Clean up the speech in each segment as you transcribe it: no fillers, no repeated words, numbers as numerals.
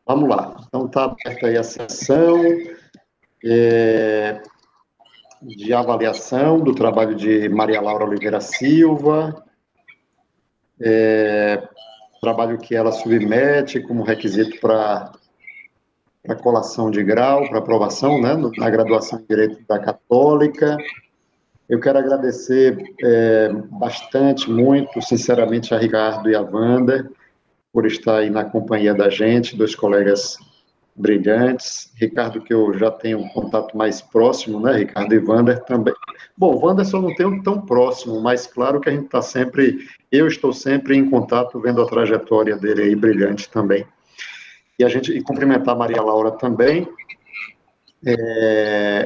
Vamos lá. Então, está aberta aí a sessão de avaliação do trabalho de Maria Laura Oliveira Silva, trabalho que ela submete como requisito para colação de grau, para aprovação, né, na graduação em Direito da Católica. Eu quero agradecer bastante, muito, sinceramente, a Ricardo e a Wanda, por estar aí na companhia da gente, dois colegas brilhantes. Ricardo, que eu já tenho um contato mais próximo, né, Ricardo, e Wander também. Bom, Wander só não tenho tão próximo, mas claro que a gente está sempre, eu estou sempre em contato, vendo a trajetória dele aí brilhante também. E cumprimentar a Maria Laura também,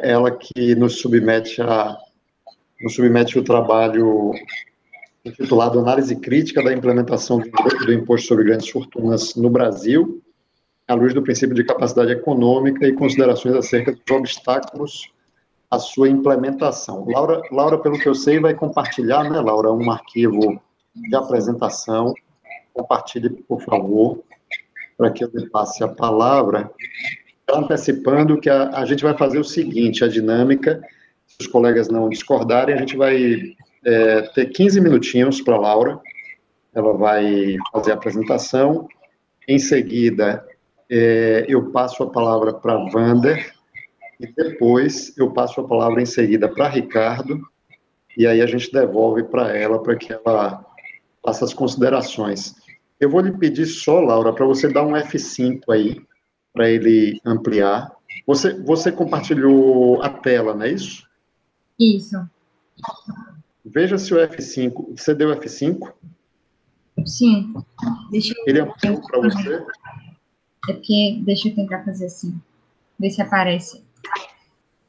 ela que nos submete o trabalho intitulado Análise Crítica da Implementação do Imposto sobre Grandes Fortunas no Brasil, à luz do princípio de capacidade econômica e considerações acerca dos obstáculos à sua implementação. Laura, pelo que eu sei, vai compartilhar, né, Laura, um arquivo de apresentação. Compartilhe, por favor, para que eu lhe passe a palavra, antecipando que a gente vai fazer o seguinte, a dinâmica, se os colegas não discordarem, a gente vai ter 15 minutinhos para a Laura, ela vai fazer a apresentação, em seguida eu passo a palavra para a Wander, e depois eu passo a palavra em seguida para Ricardo, e aí a gente devolve para ela, para que ela faça as considerações. Eu vou lhe pedir só, Laura, para você dar um F5 aí, para ele ampliar. Você compartilhou a tela, não é isso? Isso. Veja se o F5... Você deu F5? Sim. Deixa eu... Ele ampliou para você? É porque... Deixa eu tentar fazer assim. Ver se aparece.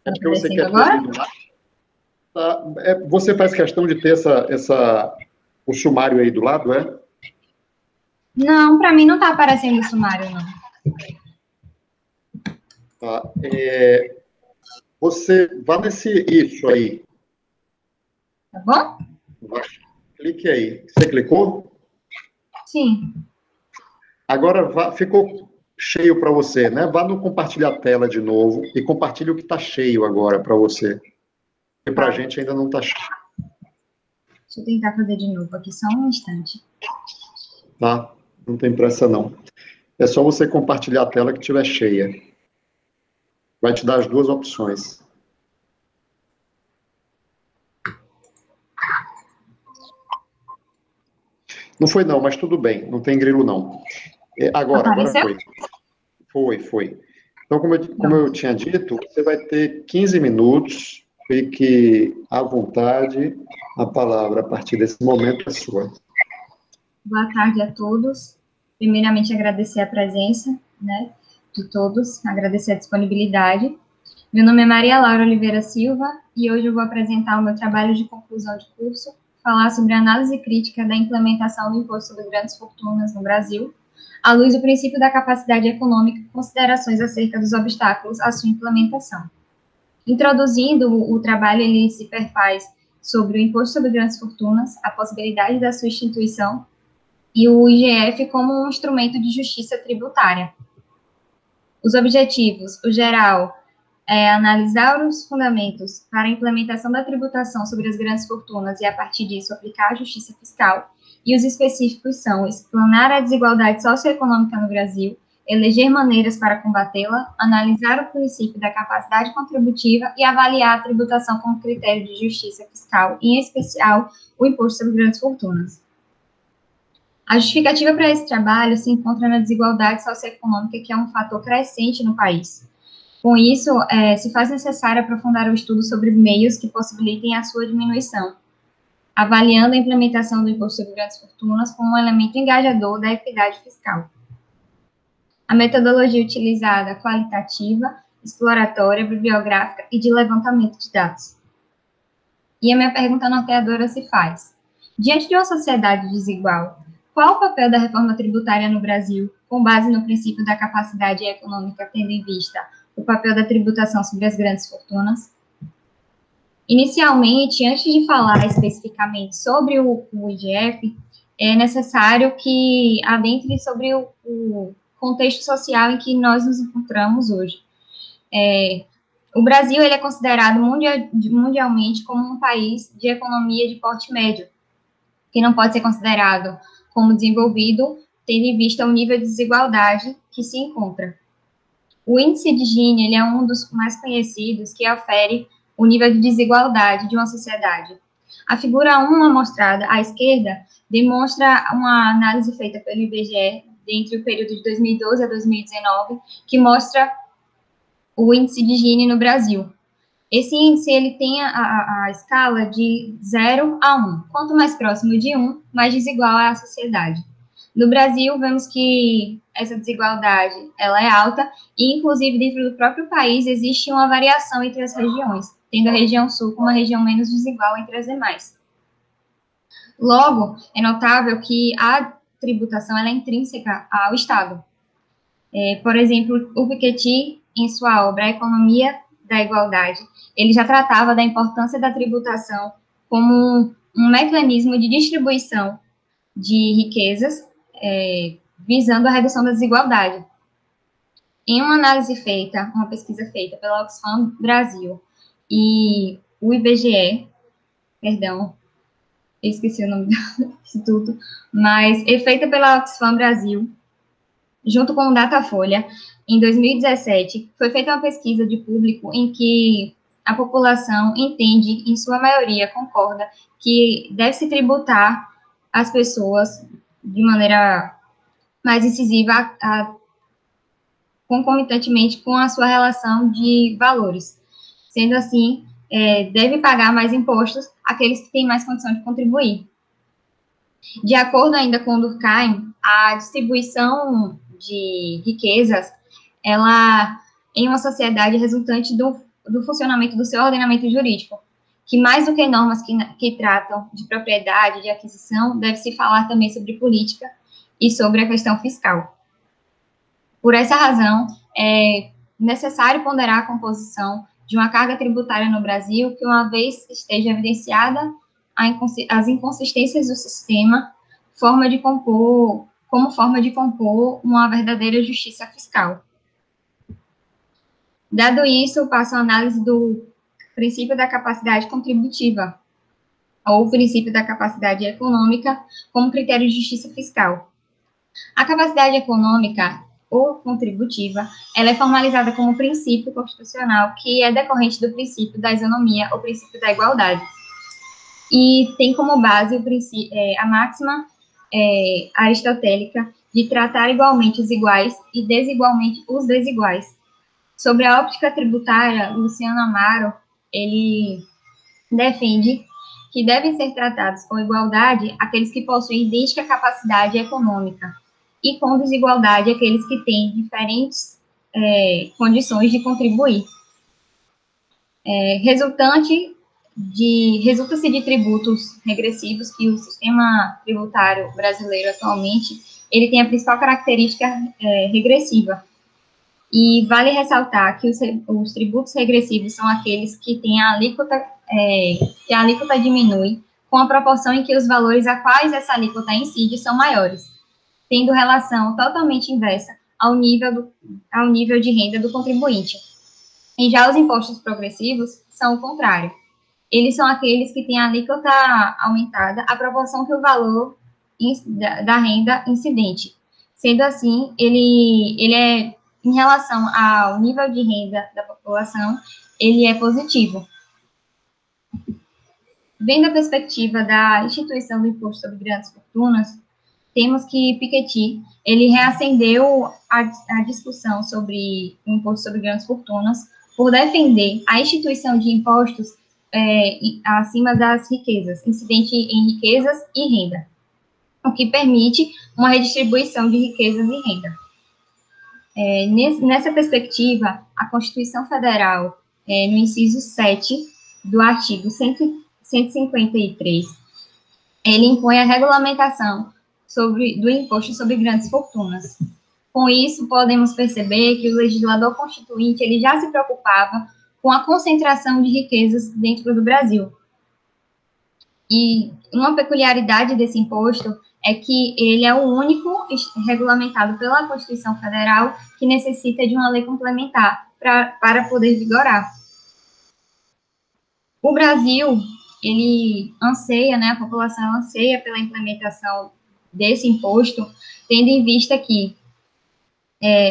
É porque você quer agora? Você faz questão de ter o sumário aí do lado, é? Não, para mim não está aparecendo o sumário, não. Tá. Você vá nesse isso aí. Tá bom? Clique aí. Você clicou? Sim. Agora ficou cheio para você, né? Vá no compartilhar a tela de novo e compartilhe o que está cheio agora para você. Porque para a gente ainda não está cheio. Deixa eu tentar fazer de novo aqui, só um instante. Tá? Não tem pressa, não. É só você compartilhar a tela que estiver cheia. Vai te dar as duas opções. Não foi não, mas tudo bem. Não tem grilo, não. Agora foi. Foi. Então, como eu tinha dito, você vai ter 15 minutos. Fique à vontade. A palavra, a partir desse momento, é sua. Boa tarde a todos. Primeiramente, agradecer a presença, né, de todos, agradecer a disponibilidade. Meu nome é Maria Laura Oliveira Silva e hoje eu vou apresentar o meu trabalho de conclusão de curso, falar sobre a análise crítica da implementação do Imposto sobre Grandes Fortunas no Brasil, à luz do princípio da capacidade econômica e considerações acerca dos obstáculos à sua implementação. Introduzindo o trabalho, ele se perfaz sobre o Imposto sobre Grandes Fortunas, a possibilidade da sua instituição e o IGF como um instrumento de justiça tributária. Os objetivos, o geral, analisar os fundamentos para a implementação da tributação sobre as grandes fortunas e, a partir disso, aplicar a justiça fiscal, e os específicos são explanar a desigualdade socioeconômica no Brasil, eleger maneiras para combatê-la, analisar o princípio da capacidade contributiva e avaliar a tributação como critério de justiça fiscal, em especial o imposto sobre grandes fortunas. A justificativa para esse trabalho se encontra na desigualdade socioeconômica, que é um fator crescente no país. Com isso, se faz necessário aprofundar o estudo sobre meios que possibilitem a sua diminuição, avaliando a implementação do imposto sobre grandes fortunas como um elemento engajador da equidade fiscal. A metodologia utilizada é qualitativa, exploratória, bibliográfica e de levantamento de dados. E a minha pergunta norteadora se faz: diante de uma sociedade desigual, qual o papel da reforma tributária no Brasil, com base no princípio da capacidade econômica, tendo em vista o papel da tributação sobre as grandes fortunas? Inicialmente, antes de falar especificamente sobre o IGF, é necessário que adentre sobre contexto social em que nós nos encontramos hoje. O Brasil ele é considerado mundialmente como um país de economia de porte médio, que não pode ser considerado como desenvolvido, tendo em vista o nível de desigualdade que se encontra. O índice de Gini ele é um dos mais conhecidos que ofere o nível de desigualdade de uma sociedade. A figura 1 mostrada à esquerda demonstra uma análise feita pelo IBGE entre o período de 2012 a 2019, que mostra o índice de Gini no Brasil. Esse índice ele tem a escala de 0 a 1. Quanto mais próximo de 1, mais desigual é a sociedade. No Brasil, vemos que essa desigualdade ela é alta e, inclusive, dentro do próprio país, existe uma variação entre as regiões, tendo a região sul como uma região menos desigual entre as demais. Logo, é notável que a tributação ela é intrínseca ao Estado. Por exemplo, o Piketty, em sua obra A Economia da Igualdade, ele já tratava da importância da tributação como um mecanismo de distribuição de riquezas, visando a redução da desigualdade. Em uma análise feita, uma pesquisa feita pela Oxfam Brasil e o IBGE, perdão, eu esqueci o nome do instituto, mas é feita pela Oxfam Brasil, junto com o Datafolha, em 2017, foi feita uma pesquisa de público em que a população entende, em sua maioria, concorda, que deve-se tributar as pessoas de maneira mais incisiva, concomitantemente com a sua relação de valores. Sendo assim, deve pagar mais impostos aqueles que têm mais condição de contribuir. De acordo ainda com o Durkheim, a distribuição de riquezas, ela, em uma sociedade, é resultante do funcionamento do seu ordenamento jurídico, que mais do que normas que tratam de propriedade, de aquisição, deve-se falar também sobre política e sobre a questão fiscal. Por essa razão, é necessário ponderar a composição de uma carga tributária no Brasil que, uma vez esteja evidenciada as inconsistências do sistema, como forma de compor uma verdadeira justiça fiscal. Dado isso, passo a análise do princípio da capacidade contributiva, ou princípio da capacidade econômica, como critério de justiça fiscal. A capacidade econômica ou contributiva, ela é formalizada como princípio constitucional que é decorrente do princípio da isonomia ou princípio da igualdade. E tem como base a máxima aristotélica de tratar igualmente os iguais e desigualmente os desiguais. Sobre a óptica tributária, Luciano Amaro, ele defende que devem ser tratados com igualdade aqueles que possuem idêntica capacidade econômica e com desigualdade aqueles que têm diferentes condições de contribuir. Resulta-se de tributos regressivos que o sistema tributário brasileiro atualmente ele tem a principal característica regressiva. E vale ressaltar que os tributos regressivos são aqueles que têm que a alíquota diminui com a proporção em que os valores a quais essa alíquota incide são maiores, tendo relação totalmente inversa ao nível de renda do contribuinte. E já os impostos progressivos são o contrário. Eles são aqueles que têm a alíquota aumentada à proporção que o valor da renda incidente. Sendo assim, ele é, em relação ao nível de renda da população, ele é positivo. Vendo a perspectiva da instituição do Imposto sobre Grandes Fortunas, temos que Piketty, ele reacendeu a discussão sobre o Imposto sobre Grandes Fortunas por defender a instituição de impostos acima das riquezas, incidente em riquezas e renda, o que permite uma redistribuição de riquezas e renda. Nessa perspectiva, a Constituição Federal, no inciso 7 do artigo 153, ele impõe a regulamentação do imposto sobre grandes fortunas. Com isso, podemos perceber que o legislador constituinte ele já se preocupava com a concentração de riquezas dentro do Brasil. E uma peculiaridade desse imposto é que ele é o único regulamentado pela Constituição Federal que necessita de uma lei complementar para poder vigorar. O Brasil, ele anseia, né, a população anseia pela implementação desse imposto, tendo em vista que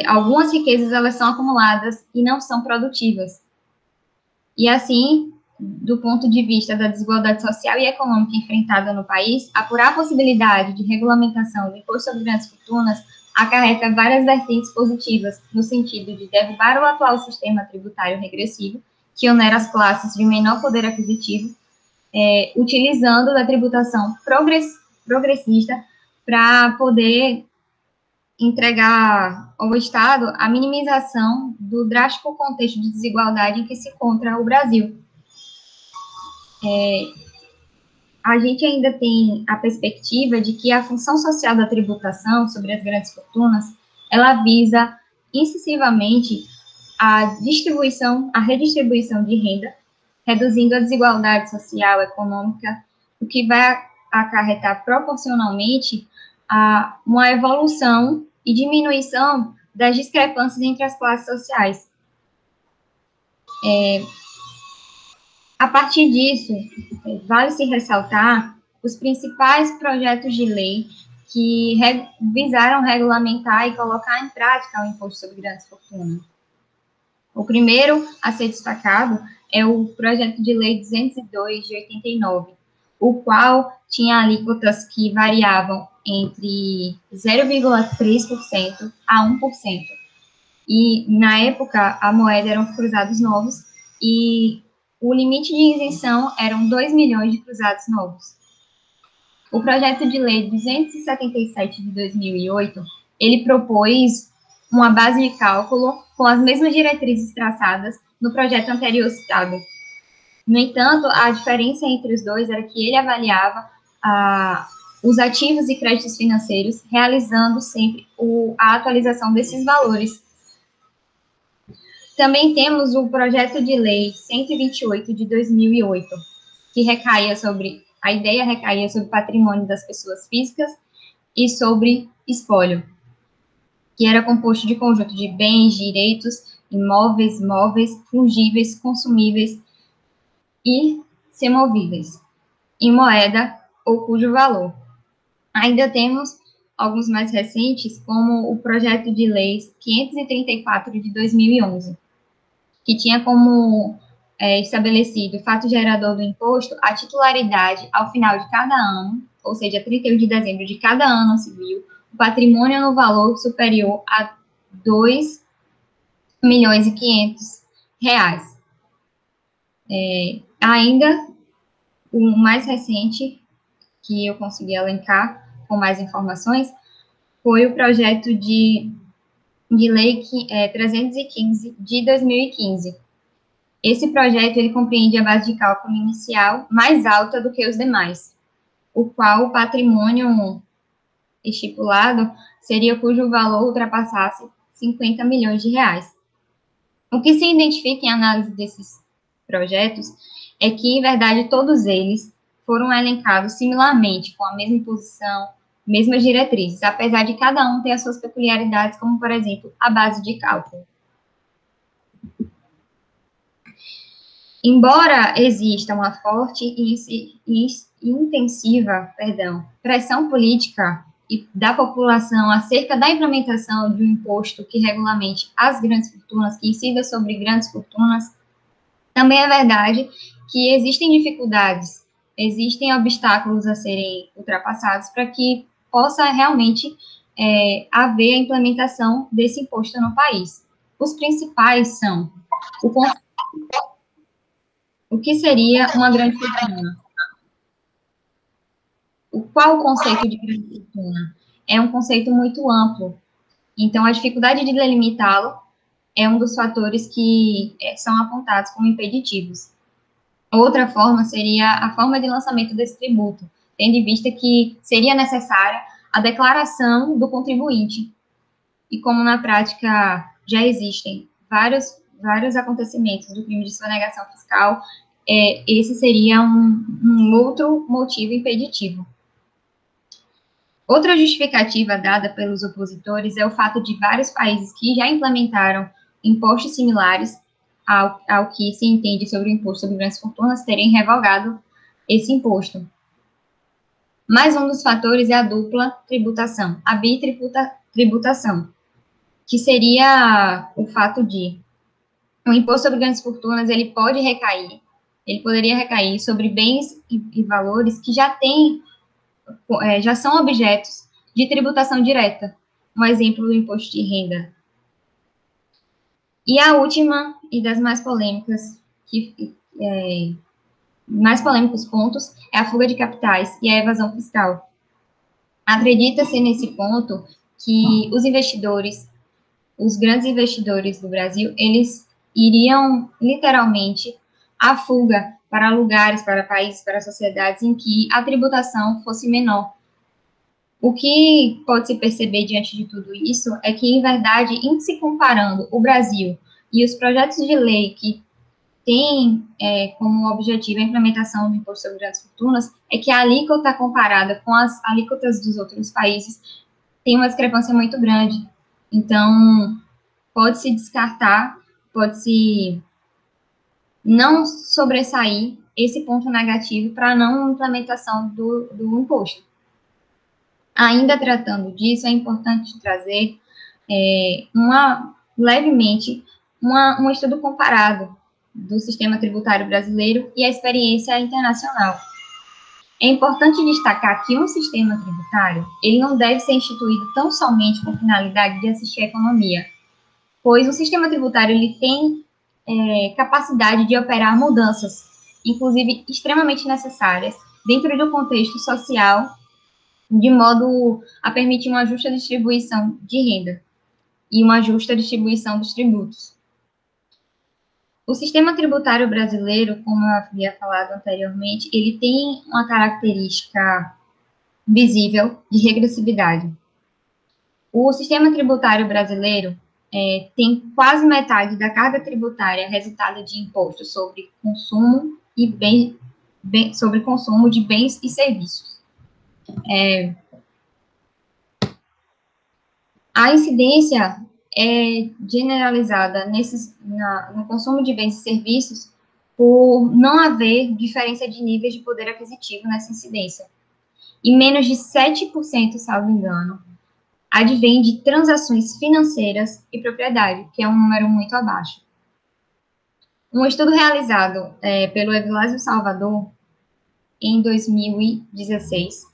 algumas riquezas elas são acumuladas e não são produtivas. E assim, do ponto de vista da desigualdade social e econômica enfrentada no país, apurar a possibilidade de regulamentação do imposto sobre grandes fortunas acarreta várias vertentes positivas, no sentido de derrubar o atual sistema tributário regressivo, que onera as classes de menor poder aquisitivo, utilizando da tributação progressista para poder entregar ao Estado a minimização do drástico contexto de desigualdade em que se encontra o Brasil. A gente ainda tem a perspectiva de que a função social da tributação sobre as grandes fortunas, ela visa incisivamente a redistribuição de renda, reduzindo a desigualdade social e econômica, o que vai acarretar proporcionalmente a uma evolução e diminuição das discrepâncias entre as classes sociais. A partir disso, vale-se ressaltar os principais projetos de lei que visaram regulamentar e colocar em prática o imposto sobre grandes fortunas. O primeiro a ser destacado é o projeto de lei 202 de 89, o qual tinha alíquotas que variavam entre 0,3% a 1%. E, na época, a moeda eram cruzados novos e o limite de isenção eram 2 milhões de cruzados novos. O projeto de lei 277 de 2008, ele propôs uma base de cálculo com as mesmas diretrizes traçadas no projeto anterior citado. No entanto, a diferença entre os dois era que ele avaliava os ativos e créditos financeiros, realizando sempre a atualização desses valores. Também temos o projeto de lei 128 de 2008, que a ideia recaía sobre patrimônio das pessoas físicas e sobre espólio, que era composto de conjunto de bens, direitos, imóveis, móveis, fungíveis, consumíveis e semovíveis, em moeda ou cujo valor. Ainda temos alguns mais recentes, como o projeto de lei 534 de 2011, que tinha como estabelecido fato gerador do imposto a titularidade ao final de cada ano, ou seja, 31 de dezembro de cada ano civil, o patrimônio no valor superior a R$ 2.500.000. Ainda, o mais recente, que eu consegui elencar com mais informações, foi o projeto de lei 315 de 2015. Esse projeto, ele compreende a base de cálculo inicial mais alta do que os demais, o qual o patrimônio estipulado seria cujo valor ultrapassasse 50 milhões de reais. O que se identifica em análise desses projetos é que, em verdade, todos eles foram elencados similarmente, com a mesma imposição, mesmas diretrizes, apesar de cada um ter as suas peculiaridades, como, por exemplo, a base de cálculo. Embora exista uma forte e intensiva pressão política da população acerca da implementação de um imposto que regulamente as grandes fortunas, que incida sobre grandes fortunas, também é verdade que existem dificuldades, existem obstáculos a serem ultrapassados para que possa realmente haver a implementação desse imposto no país. Os principais são o que seria uma grande fortuna? Qual o conceito de grande fortuna? É um conceito muito amplo. Então, a dificuldade de delimitá-lo é um dos fatores que são apontados como impeditivos. Outra forma seria a forma de lançamento desse tributo, tendo em vista que seria necessária a declaração do contribuinte. E como na prática já existem vários acontecimentos do crime de sonegação fiscal, esse seria um outro motivo impeditivo. Outra justificativa dada pelos opositores é o fato de vários países que já implementaram impostos similares ao que se entende sobre o imposto sobre grandes fortunas terem revogado esse imposto. Mais um dos fatores é a dupla tributação, a bitributação, que seria o fato de o imposto sobre grandes fortunas ele poderia recair sobre bens e valores que já são objetos de tributação direta. Um exemplo do imposto de renda. E a última e das mais polêmicos pontos é a fuga de capitais e a evasão fiscal. Acredita-se nesse ponto que os grandes investidores do Brasil, eles iriam literalmente à fuga para lugares, para países, para sociedades em que a tributação fosse menor. O que pode se perceber diante de tudo isso é que, em verdade, em se comparando o Brasil e os projetos de lei que têm como objetivo a implementação do imposto sobre grandes fortunas, é que a alíquota comparada com as alíquotas dos outros países tem uma discrepância muito grande. Então, pode-se descartar, pode-se não sobressair esse ponto negativo para a não implementação do imposto. Ainda tratando disso, é importante trazer levemente um estudo comparado do sistema tributário brasileiro e a experiência internacional. É importante destacar que um sistema tributário ele não deve ser instituído tão somente com finalidade de assistir à economia, pois o sistema tributário ele tem capacidade de operar mudanças, inclusive extremamente necessárias, dentro do contexto social, de modo a permitir uma justa distribuição de renda e uma justa distribuição dos tributos. O sistema tributário brasileiro, como eu havia falado anteriormente, ele tem uma característica visível de regressividade. O sistema tributário brasileiro tem quase metade da carga tributária resultada de impostos sobre consumo e sobre consumo de bens e serviços. A incidência é generalizada no consumo de bens e serviços por não haver diferença de níveis de poder aquisitivo nessa incidência. E menos de 7%, salvo engano, advém de transações financeiras e propriedade, que é um número muito abaixo. Um estudo realizado pelo Evilásio Salvador, em 2016,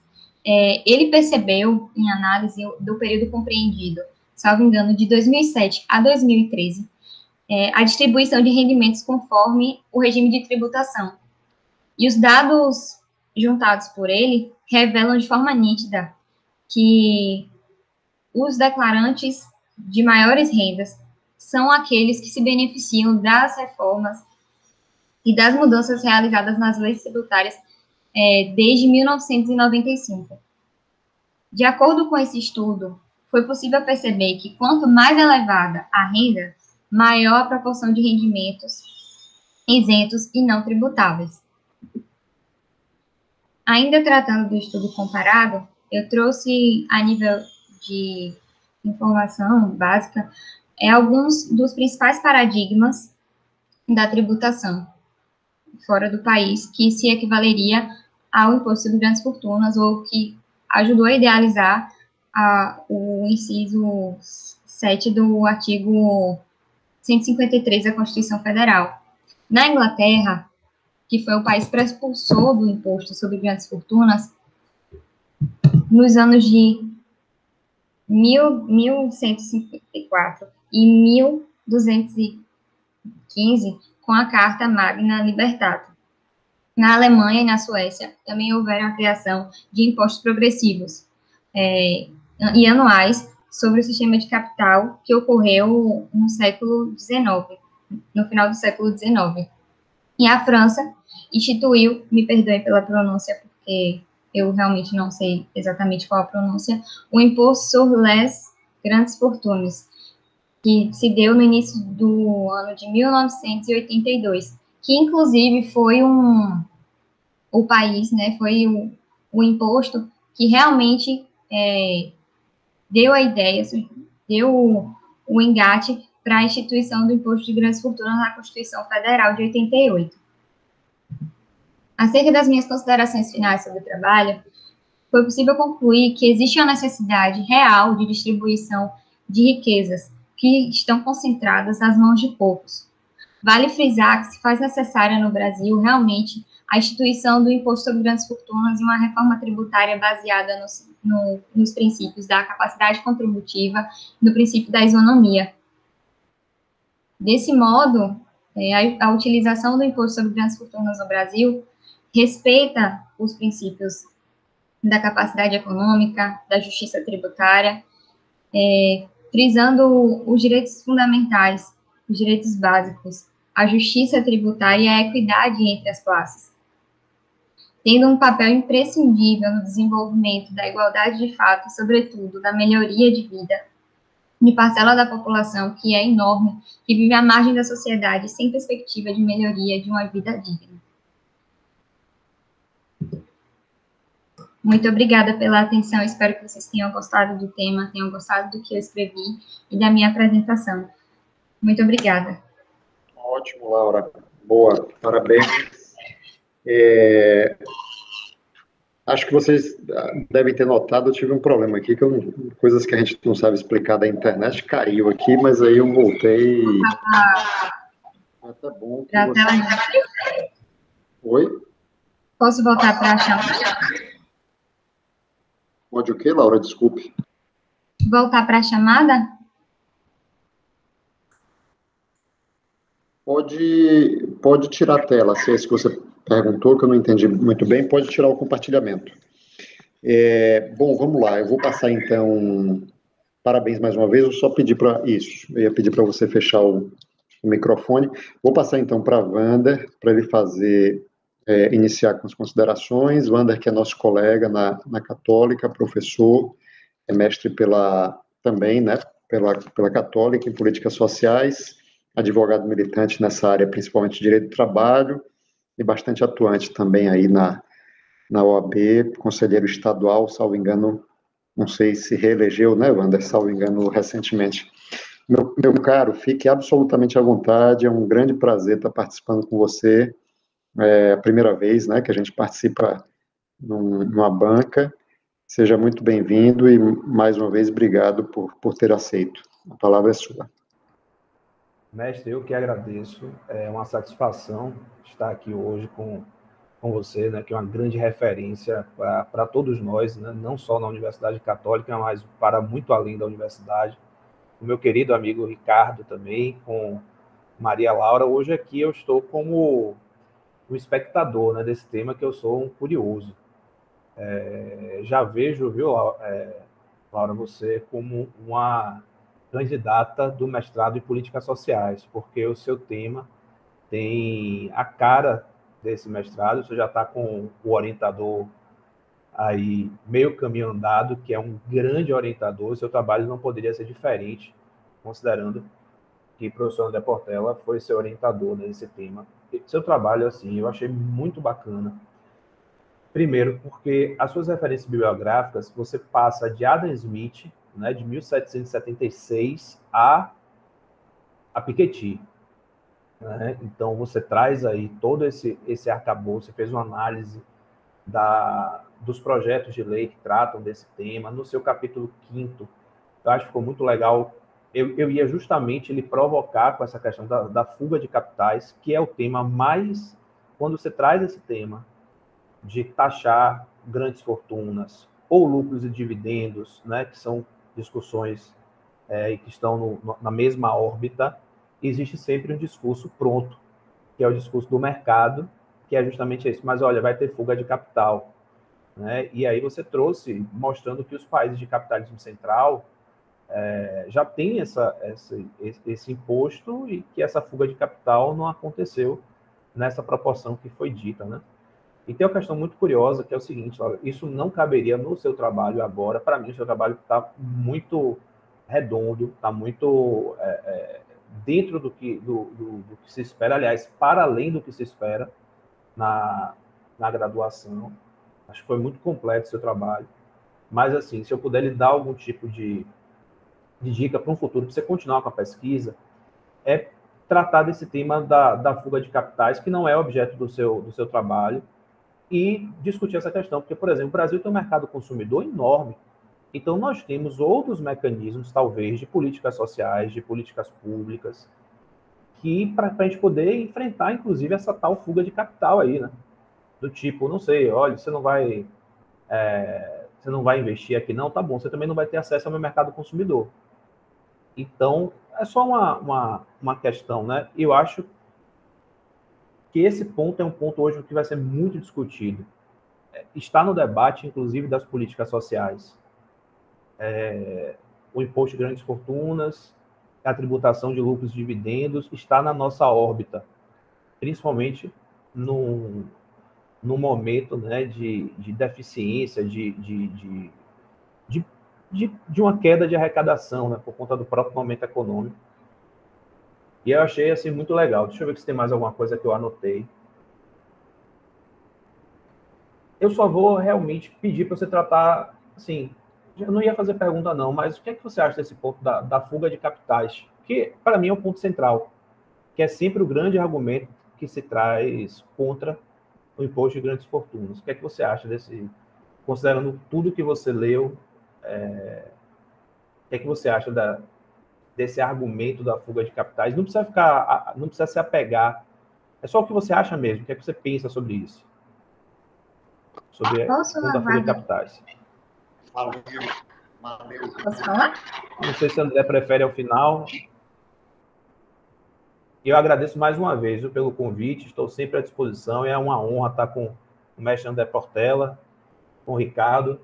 ele percebeu, em análise do período compreendido, salvo engano, de 2007 a 2013, a distribuição de rendimentos conforme o regime de tributação. E os dados juntados por ele revelam de forma nítida que os declarantes de maiores rendas são aqueles que se beneficiam das reformas e das mudanças realizadas nas leis tributárias desde 1995. De acordo com esse estudo, foi possível perceber que quanto mais elevada a renda, maior a proporção de rendimentos isentos e não tributáveis. Ainda tratando do estudo comparado, eu trouxe a nível de informação básica alguns dos principais paradigmas da tributação fora do país que se equivaleria ao imposto sobre grandes fortunas ou que ajudou a idealizar o inciso 7 do artigo 153 da Constituição Federal. Na Inglaterra, que foi o país prespulsor do imposto sobre grandes fortunas, nos anos de 1154 e 1215, com a Carta Magna Libertatum. Na Alemanha e na Suécia, também houveram a criação de impostos progressivos e anuais sobre o sistema de capital, que ocorreu no século XIX, no final do século XIX. E a França instituiu, me perdoem pela pronúncia, porque eu realmente não sei exatamente qual a pronúncia, o imposto sur les grandes fortunes, que se deu no início do ano de 1982, que inclusive foi o país, né, foi o imposto que realmente deu a ideia, deu o engate para a instituição do Imposto de Grandes Fortunas na Constituição Federal de 88. Acerca das minhas considerações finais sobre o trabalho, foi possível concluir que existe uma necessidade real de distribuição de riquezas que estão concentradas nas mãos de poucos. Vale frisar que se faz necessária no Brasil, realmente, a instituição do Imposto sobre Grandes Fortunas e uma reforma tributária baseada nos princípios da capacidade contributiva e no princípio da isonomia. Desse modo, a utilização do Imposto sobre Grandes Fortunas no Brasil respeita os princípios da capacidade econômica, da justiça tributária, frisando os direitos fundamentais, os direitos básicos, a justiça tributária e a equidade entre as classes, tendo um papel imprescindível no desenvolvimento da igualdade de fato e, sobretudo, da melhoria de vida de parcela da população que é enorme, que vive à margem da sociedade sem perspectiva de melhoria de uma vida digna. Muito obrigada pela atenção, espero que vocês tenham gostado do tema, tenham gostado do que eu escrevi e da minha apresentação. Muito obrigada. Ótimo, Laura. Boa, parabéns. Acho que vocês devem ter notado, eu tive um problema aqui, coisas que a gente não sabe explicar da internet, caiu aqui, mas aí eu voltei. Tá bom. Oi? Posso voltar para a chamada? Pode o quê, Laura? Desculpe. Voltar para a chamada? Pode tirar a tela, se é isso que você perguntou, que eu não entendi muito bem, pode tirar o compartilhamento. Bom, vamos lá, eu vou passar então, parabéns mais uma vez, eu só pedi para isso, eu ia pedir para você fechar o microfone, vou passar então para Wander, para ele iniciar com as considerações. Wander, que é nosso colega na Católica, professor, é mestre também, né, pela Católica em Políticas Sociais, advogado militante nessa área, principalmente Direito do Trabalho, e bastante atuante também aí na OAB, conselheiro estadual, salvo engano, não sei se reelegeu, né, Wander, salvo engano, recentemente. Meu caro, fique absolutamente à vontade, é um grande prazer estar participando com você, é a primeira vez, né, que a gente participa numa banca, seja muito bem-vindo e, mais uma vez, obrigado por ter aceito. A palavra é sua. Mestre, eu que agradeço, é uma satisfação estar aqui hoje com você, né, que é uma grande referência para todos nós, né, não só na Universidade Católica, mas para muito além da universidade. O meu querido amigo Ricardo também, com Maria Laura. Hoje aqui eu estou como um espectador, né, desse tema, que eu sou um curioso. Já vejo, viu, Laura, você como uma candidata do mestrado em Políticas Sociais, porque o seu tema tem a cara desse mestrado, você já está com o orientador aí meio caminho andado, que é um grande orientador, seu trabalho não poderia ser diferente, considerando que o professor André Portela foi seu orientador nesse tema. Seu trabalho, assim, eu achei muito bacana. Primeiro, porque as suas referências bibliográficas, você passa de Adam Smith, né, de 1776, a Piketty. Né? Então, você traz aí todo esse arcabouço, você fez uma análise dos projetos de lei que tratam desse tema. No seu capítulo 5º, eu acho que ficou muito legal. Eu ia justamente lhe provocar com essa questão da fuga de capitais, que é o tema mais... Quando você traz esse tema de taxar grandes fortunas ou lucros e dividendos, né, que são discussões que estão na mesma órbita, existe sempre um discurso pronto, que é o discurso do mercado, que é justamente isso. Mas, olha, vai ter fuga de capital. Né? E aí você trouxe, mostrando que os países de capitalismo central já têm esse imposto e que essa fuga de capital não aconteceu nessa proporção que foi dita. Né? E tem uma questão muito curiosa, que é o seguinte, Laura, isso não caberia no seu trabalho agora. Para mim, o seu trabalho está muito redondo, está muito dentro do que se espera, aliás, para além do que se espera na graduação. Acho que foi muito completo o seu trabalho. Mas, assim, se eu puder lhe dar algum tipo de dica para um futuro, para você continuar com a pesquisa, é tratar desse tema da fuga de capitais, que não é objeto do seu trabalho, e discutir essa questão. Porque, por exemplo, o Brasil tem um mercado consumidor enorme. Então, nós temos outros mecanismos, talvez, de políticas sociais, de políticas públicas, que para a gente poder enfrentar, inclusive, essa tal fuga de capital aí, né? Do tipo, não sei, olha, você não vai investir aqui, não, tá bom, você também não vai ter acesso ao meu mercado consumidor. Então, é só uma questão, né? Eu acho que esse ponto é um ponto hoje que vai ser muito discutido. Está no debate, inclusive, das políticas sociais. O imposto de grandes fortunas, a tributação de lucros e dividendos, está na nossa órbita, principalmente no momento, né, de deficiência, de uma queda de arrecadação, né, por conta do próprio momento econômico. E eu achei assim muito legal. Deixa eu ver se tem mais alguma coisa que eu anotei. Eu só vou realmente pedir para você tratar, assim, eu não ia fazer pergunta não, mas o que é que você acha desse ponto da fuga de capitais? Que, para mim, é um ponto central, que é sempre o grande argumento que se traz contra o imposto de grandes fortunas. O que é que você acha desse, considerando tudo que você leu, o que é que você acha desse argumento da fuga de capitais? Não precisa se apegar, é só o que você acha mesmo, o que é que você pensa sobre isso? Sobre a fuga de capitais. Valeu. Posso falar? Não sei se o André prefere ao final. Eu agradeço mais uma vez, viu, pelo convite, estou sempre à disposição, e é uma honra estar com o mestre André Portela, com o Ricardo.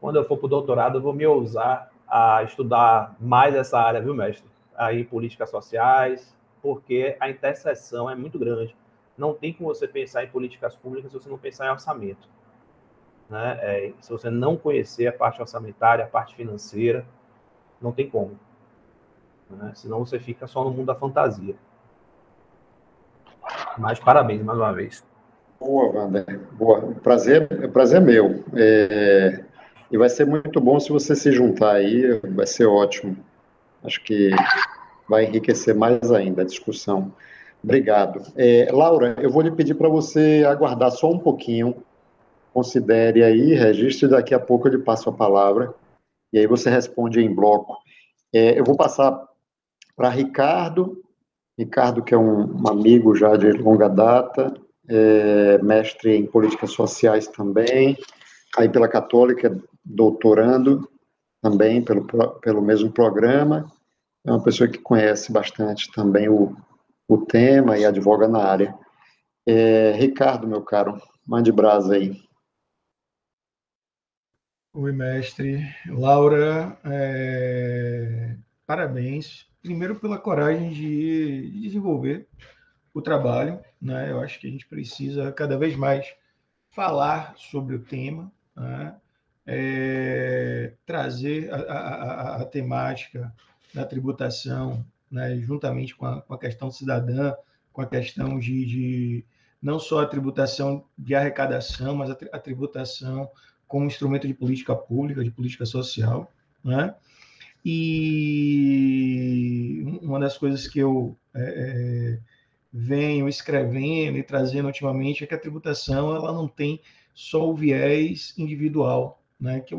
Quando eu for para o doutorado, eu vou me ousar a estudar mais essa área, viu, mestre? Aí, políticas sociais, porque a interseção é muito grande. Não tem como você pensar em políticas públicas se você não pensar em orçamento, né? Se você não conhecer a parte orçamentária, a parte financeira, não tem como, né? Senão você fica só no mundo da fantasia. Mas parabéns mais uma vez. Boa, Wander. Boa. O prazer é meu. E vai ser muito bom se você se juntar aí, vai ser ótimo. Acho que vai enriquecer mais ainda a discussão. Obrigado. Laura, eu vou lhe pedir para você aguardar só um pouquinho, considere aí, registre, e daqui a pouco eu lhe passo a palavra, e aí você responde em bloco. Eu vou passar para Ricardo, que é um amigo já de longa data, mestre em políticas sociais também, aí pela Católica, doutorando também pelo mesmo programa, é uma pessoa que conhece bastante também o tema e advoga na área. Ricardo, meu caro, mande brasa aí. Oi, mestre. Laura, parabéns. Primeiro pela coragem de desenvolver o trabalho, né? Eu acho que a gente precisa cada vez mais falar sobre o tema, né? Trazer a temática da tributação, né? Juntamente com a questão cidadã, com a questão de não só a tributação de arrecadação, mas a tributação como instrumento de política pública, de política social, né? E uma das coisas que eu venho escrevendo e trazendo ultimamente é que a tributação ela não tem só o viés individual, né? Que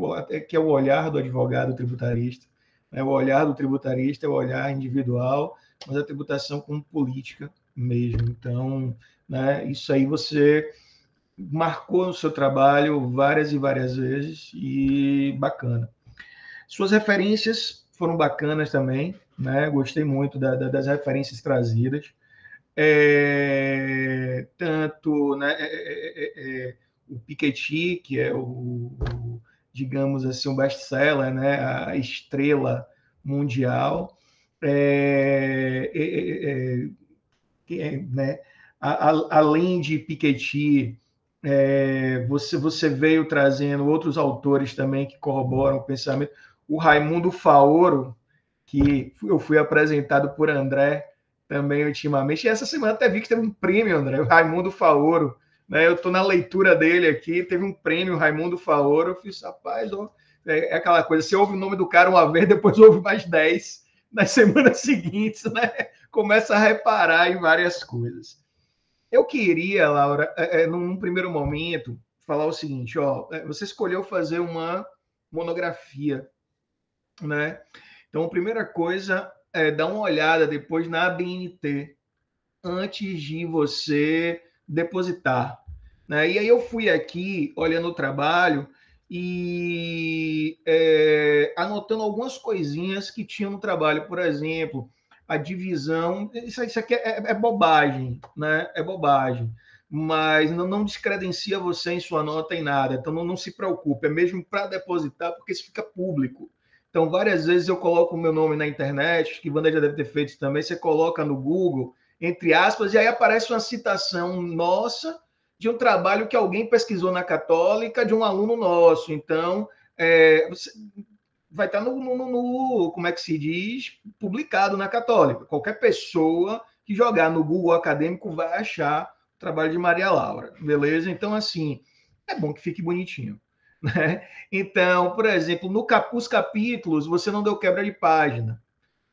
é o olhar do advogado tributarista, né? O olhar do tributarista é o olhar individual, mas a tributação como política mesmo. Então, né, isso aí você marcou no seu trabalho várias e várias vezes e bacana. Suas referências foram bacanas também, né? Gostei muito das referências trazidas. Tanto, né, o Piketty, que é digamos assim, um best-seller, né, a estrela mundial, né, além de Piketty, você veio trazendo outros autores também que corroboram o pensamento. O Raimundo Faoro, que eu fui apresentado por André também ultimamente, e essa semana até vi que teve um prêmio, André, o Raimundo Faoro, né? Eu estou na leitura dele aqui, teve um prêmio Raimundo Faoro, eu fiz, rapaz, ó, É aquela coisa, você ouve o nome do cara uma vez, depois ouve mais 10 nas semanas seguintes, né? Começa a reparar em várias coisas. Eu queria, Laura, num primeiro momento, falar o seguinte, ó, você escolheu fazer uma monografia, né? Então, a primeira coisa é dar uma olhada depois na ABNT, antes de você depositar, né? E aí eu fui aqui olhando o trabalho e anotando algumas coisinhas que tinham no trabalho, por exemplo, a divisão, isso aqui é bobagem, né? É bobagem, mas não descredencia você em sua nota em nada, então não se preocupe, é mesmo para depositar, porque isso fica público. Então, várias vezes eu coloco o meu nome na internet, acho que Wanda já deve ter feito isso também, você coloca no Google, entre aspas, e aí aparece uma citação nossa de um trabalho que alguém pesquisou na Católica de um aluno nosso. Então, você vai estar como é que se diz, publicado na Católica. Qualquer pessoa que jogar no Google acadêmico vai achar o trabalho de Maria Laura, beleza? Então, assim, é bom que fique bonitinho. Né? Então, por exemplo, os capítulos, você não deu quebra de página.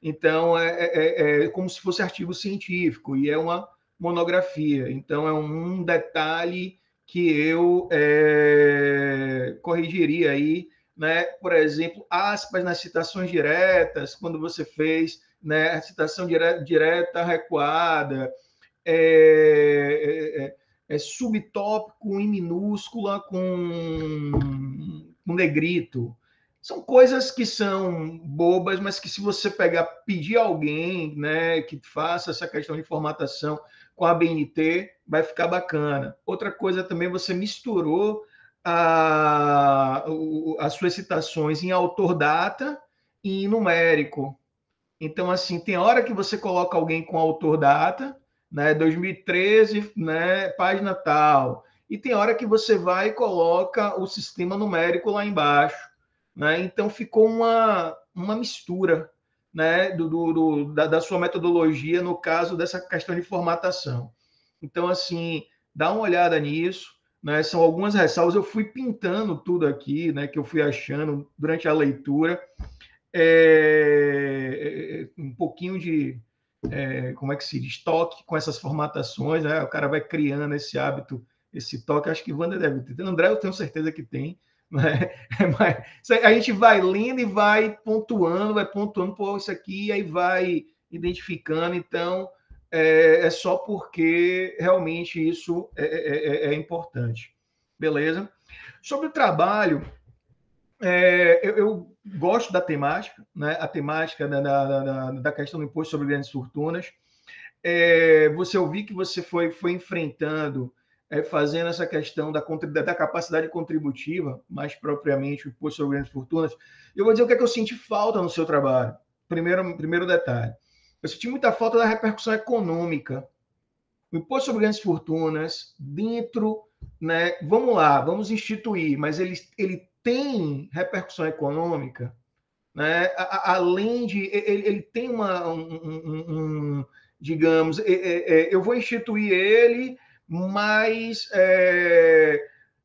Então, é como se fosse artigo científico, e é uma monografia. Então, é um detalhe que eu corrigiria aí, né? Por exemplo, aspas nas citações diretas, quando você fez, né, a citação direta recuada, subtópico em minúscula com negrito. São coisas que são bobas, mas que se você pedir alguém, né, que faça essa questão de formatação com a BNT, vai ficar bacana. Outra coisa também, você misturou as suas citações em autor-data e em numérico. Então, assim, tem hora que você coloca alguém com autor-data, né, 2013, né, página tal, e tem hora que você vai e coloca o sistema numérico lá embaixo, né? Então, ficou uma mistura, né, da sua metodologia no caso dessa questão de formatação. Então, assim, dá uma olhada nisso, né? São algumas ressalvas, eu fui pintando tudo aqui, né, que eu fui achando durante a leitura, um pouquinho de, como é que se diz, toque com essas formatações, né? O cara vai criando esse hábito, esse toque, acho que Wanda deve ter. André, eu tenho certeza que tem, né? Mas a gente vai lendo e vai pontuando, pô, isso aqui, e aí vai identificando, então só porque realmente isso é importante. Beleza? Sobre o trabalho, eu gosto da temática, né? A temática da questão do imposto sobre grandes fortunas. Você ouviu que você foi enfrentando, fazendo essa questão da capacidade contributiva, mais propriamente o imposto sobre grandes fortunas. Eu vou dizer o que é que eu senti falta no seu trabalho. Primeiro detalhe. Eu senti muita falta da repercussão econômica. O imposto sobre grandes fortunas, dentro, né? Vamos lá, vamos instituir, mas ele tem repercussão econômica, né? Além de ele tem digamos, eu vou instituir ele, mas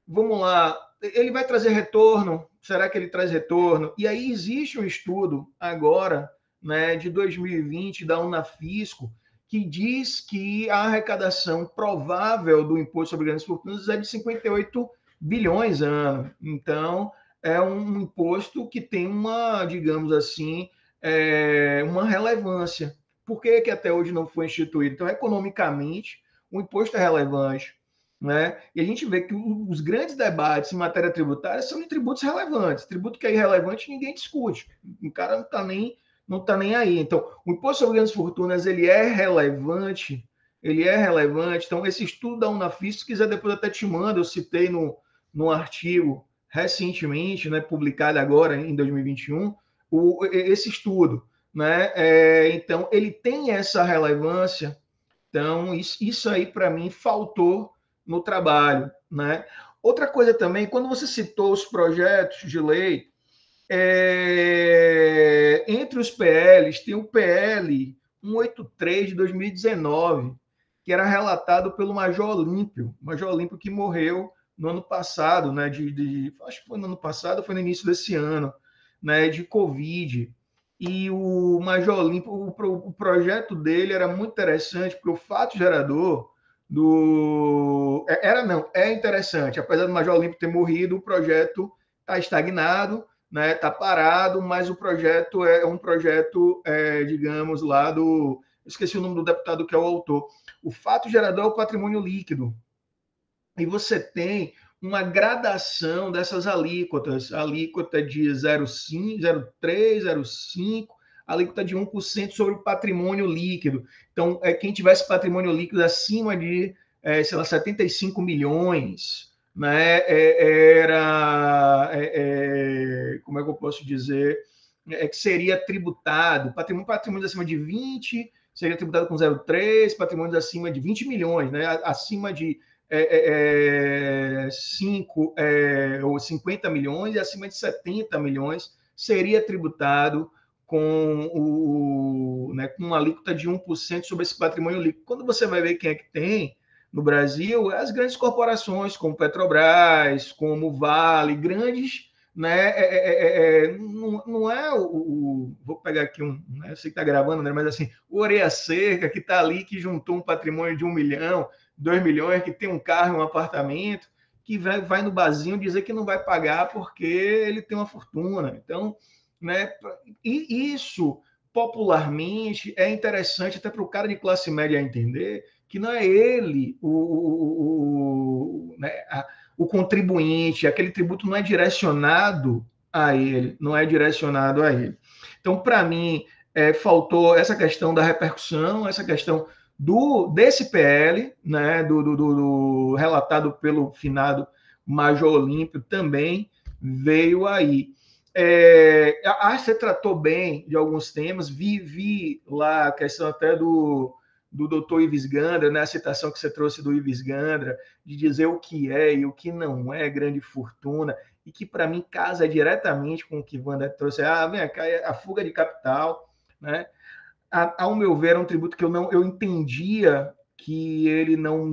vamos lá, ele vai trazer retorno? Será que ele traz retorno? E aí existe um estudo agora, né, de 2020 da Unafisco, que diz que a arrecadação provável do imposto sobre grandes fortunas é de 58 bilhões ano. Então, é um imposto que tem uma, digamos assim, uma relevância. Por que até hoje não foi instituído? Então, economicamente, o imposto é relevante, né? E a gente vê que os grandes debates em matéria tributária são de tributos relevantes. Tributo que é irrelevante, ninguém discute. O cara não está nem aí. Então, o imposto sobre grandes fortunas, ele é relevante. Então, esse estudo da Unafis, se quiser, depois até te mando, eu citei no artigo recentemente, né, publicado agora em 2021, esse estudo, né? Então, ele tem essa relevância. Então, isso aí, para mim, faltou no trabalho, né? Outra coisa também, quando você citou os projetos de lei, entre os PLs, tem o PL 183 de 2019, que era relatado pelo Major Olímpio que morreu, no ano passado, né, acho que foi no ano passado, foi no início desse ano, né, de Covid. E o Major Olímpio, o projeto dele era muito interessante, porque o fato gerador é interessante. Apesar do Major Olímpio ter morrido, o projeto está estagnado, né, está parado, mas o projeto é um projeto, digamos, lá do... Esqueci o nome do deputado que é o autor. O fato gerador é o patrimônio líquido. E você tem uma gradação dessas alíquotas, alíquota de 0,5, 0,3, 0,5, alíquota de 1% sobre o patrimônio líquido. Então, quem tivesse patrimônio líquido acima de, sei lá, 75 milhões, né, como é que eu posso dizer, que seria tributado, patrimônio acima de 20 seria tributado com 0,3, patrimônios acima de 20 milhões, né, acima de 5 ou 50 milhões e acima de 70 milhões seria tributado com uma alíquota de 1% sobre esse patrimônio líquido. Quando você vai ver quem é que tem no Brasil, as grandes corporações, como Petrobras, como Vale, grandes, né, não é vou pegar aqui né, eu sei que está gravando, né, mas assim, o Orelha Seca, que está ali, que juntou um patrimônio de 1 milhão, 2 milhões, que tem um carro, um apartamento, que vai no barzinho dizer que não vai pagar porque ele tem uma fortuna. Então, né, e isso, popularmente, é interessante até para o cara de classe média entender que não é ele o contribuinte, aquele tributo não é direcionado a ele, não é direcionado a ele. Então, para mim, faltou essa questão da repercussão, essa questão desse PL, né, do relatado pelo finado Major Olímpio, também veio aí. Acho que você tratou bem de alguns temas, vi lá a questão até do doutor Ives Gandra, né, a citação que você trouxe do Ives Gandra, de dizer o que é e o que não é grande fortuna, e que para mim casa diretamente com o que Wanda trouxe, vem cá, a fuga de capital, né? Ao meu ver, é um tributo que eu entendia que ele não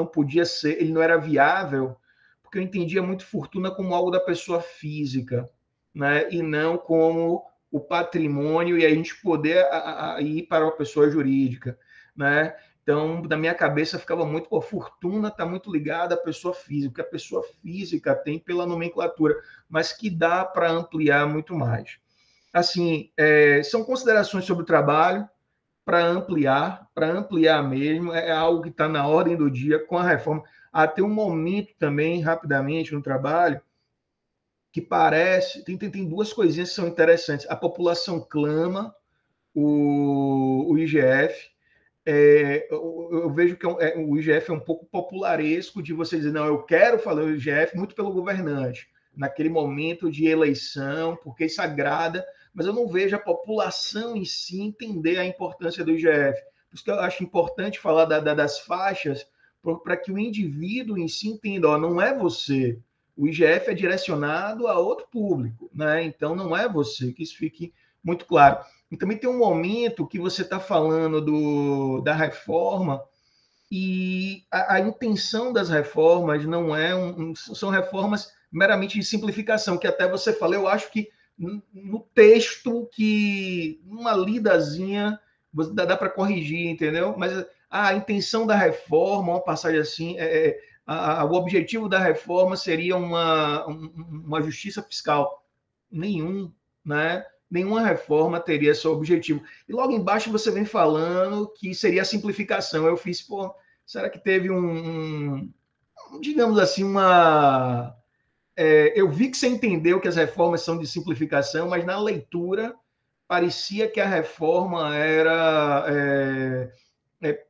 podia ser, ele não era viável, porque eu entendia muito fortuna como algo da pessoa física, né? E não como o patrimônio e a gente poder ir para uma pessoa jurídica, né? Então, na minha cabeça ficava muito, a fortuna está muito ligada à pessoa física, que a pessoa física tem pela nomenclatura, mas que dá para ampliar muito mais. Assim, são considerações sobre o trabalho para ampliar mesmo, é algo que está na ordem do dia com a reforma. Até um momento também, rapidamente, no trabalho, que parece, tem duas coisinhas que são interessantes. A população clama o IGF, eu vejo que o IGF é um pouco popularesco de você dizer, não, eu quero falar o IGF muito pelo governante, naquele momento de eleição, porque isso agrada, mas eu não vejo a população em si entender a importância do IGF. Por isso que eu acho importante falar das faixas, para que o indivíduo em si entenda, não é você, o IGF é direcionado a outro público, né? Então não é você, que isso fique muito claro. E também tem um momento que você está falando da reforma e a intenção das reformas não são reformas meramente de simplificação, que até você falou, eu acho que no texto, que uma lidazinha dá para corrigir, entendeu? Mas a intenção da reforma, uma passagem assim, o objetivo da reforma seria uma justiça fiscal. Né? Nenhuma reforma teria esse objetivo. E logo embaixo você vem falando que seria a simplificação. Eu fiz, será que teve digamos assim, eu vi que você entendeu que as reformas são de simplificação, mas na leitura parecia que a reforma era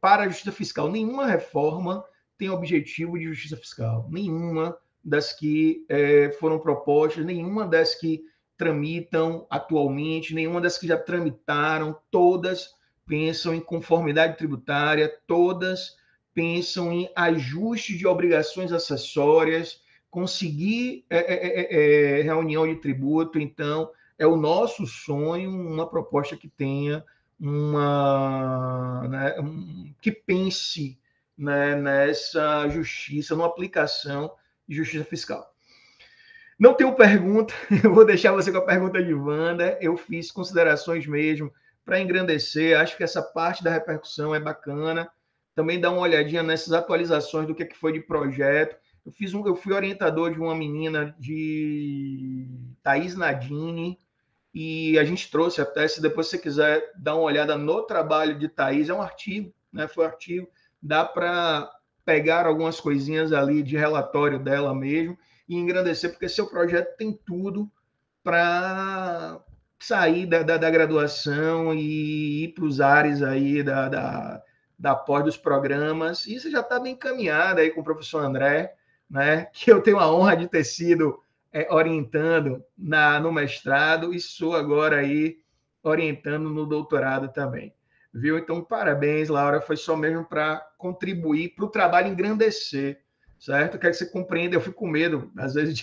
para a justiça fiscal. Nenhuma reforma tem objetivo de justiça fiscal. Nenhuma das que foram propostas, nenhuma das que tramitam atualmente, nenhuma das que já tramitaram, todas pensam em conformidade tributária, todas pensam em ajuste de obrigações acessórias, conseguir reunião de tributo. Então, é o nosso sonho uma proposta que tenha que pense né, nessa justiça, numa aplicação de justiça fiscal. Não tenho pergunta, eu vou deixar você com a pergunta de Wanda. Eu fiz considerações mesmo para engrandecer, acho que essa parte da repercussão é bacana. Também dá uma olhadinha nessas atualizações do que foi de projeto. Eu fui orientador de uma menina de Thaís Nadine, e a gente trouxe até, se depois você quiser dar uma olhada no trabalho de Thaís, é um artigo, né? Foi um artigo, dá para pegar algumas coisinhas ali de relatório dela mesmo, e engrandecer, porque seu projeto tem tudo para sair da graduação e ir para os ares aí da pós dos programas. E você já está bem encaminhado aí com o professor André, né, que eu tenho a honra de ter sido orientando no mestrado e sou agora aí orientando no doutorado também. Viu? Então, parabéns, Laura. Foi só mesmo para contribuir para o trabalho engrandecer, certo? Quero que você compreenda. Eu fico com medo, às vezes,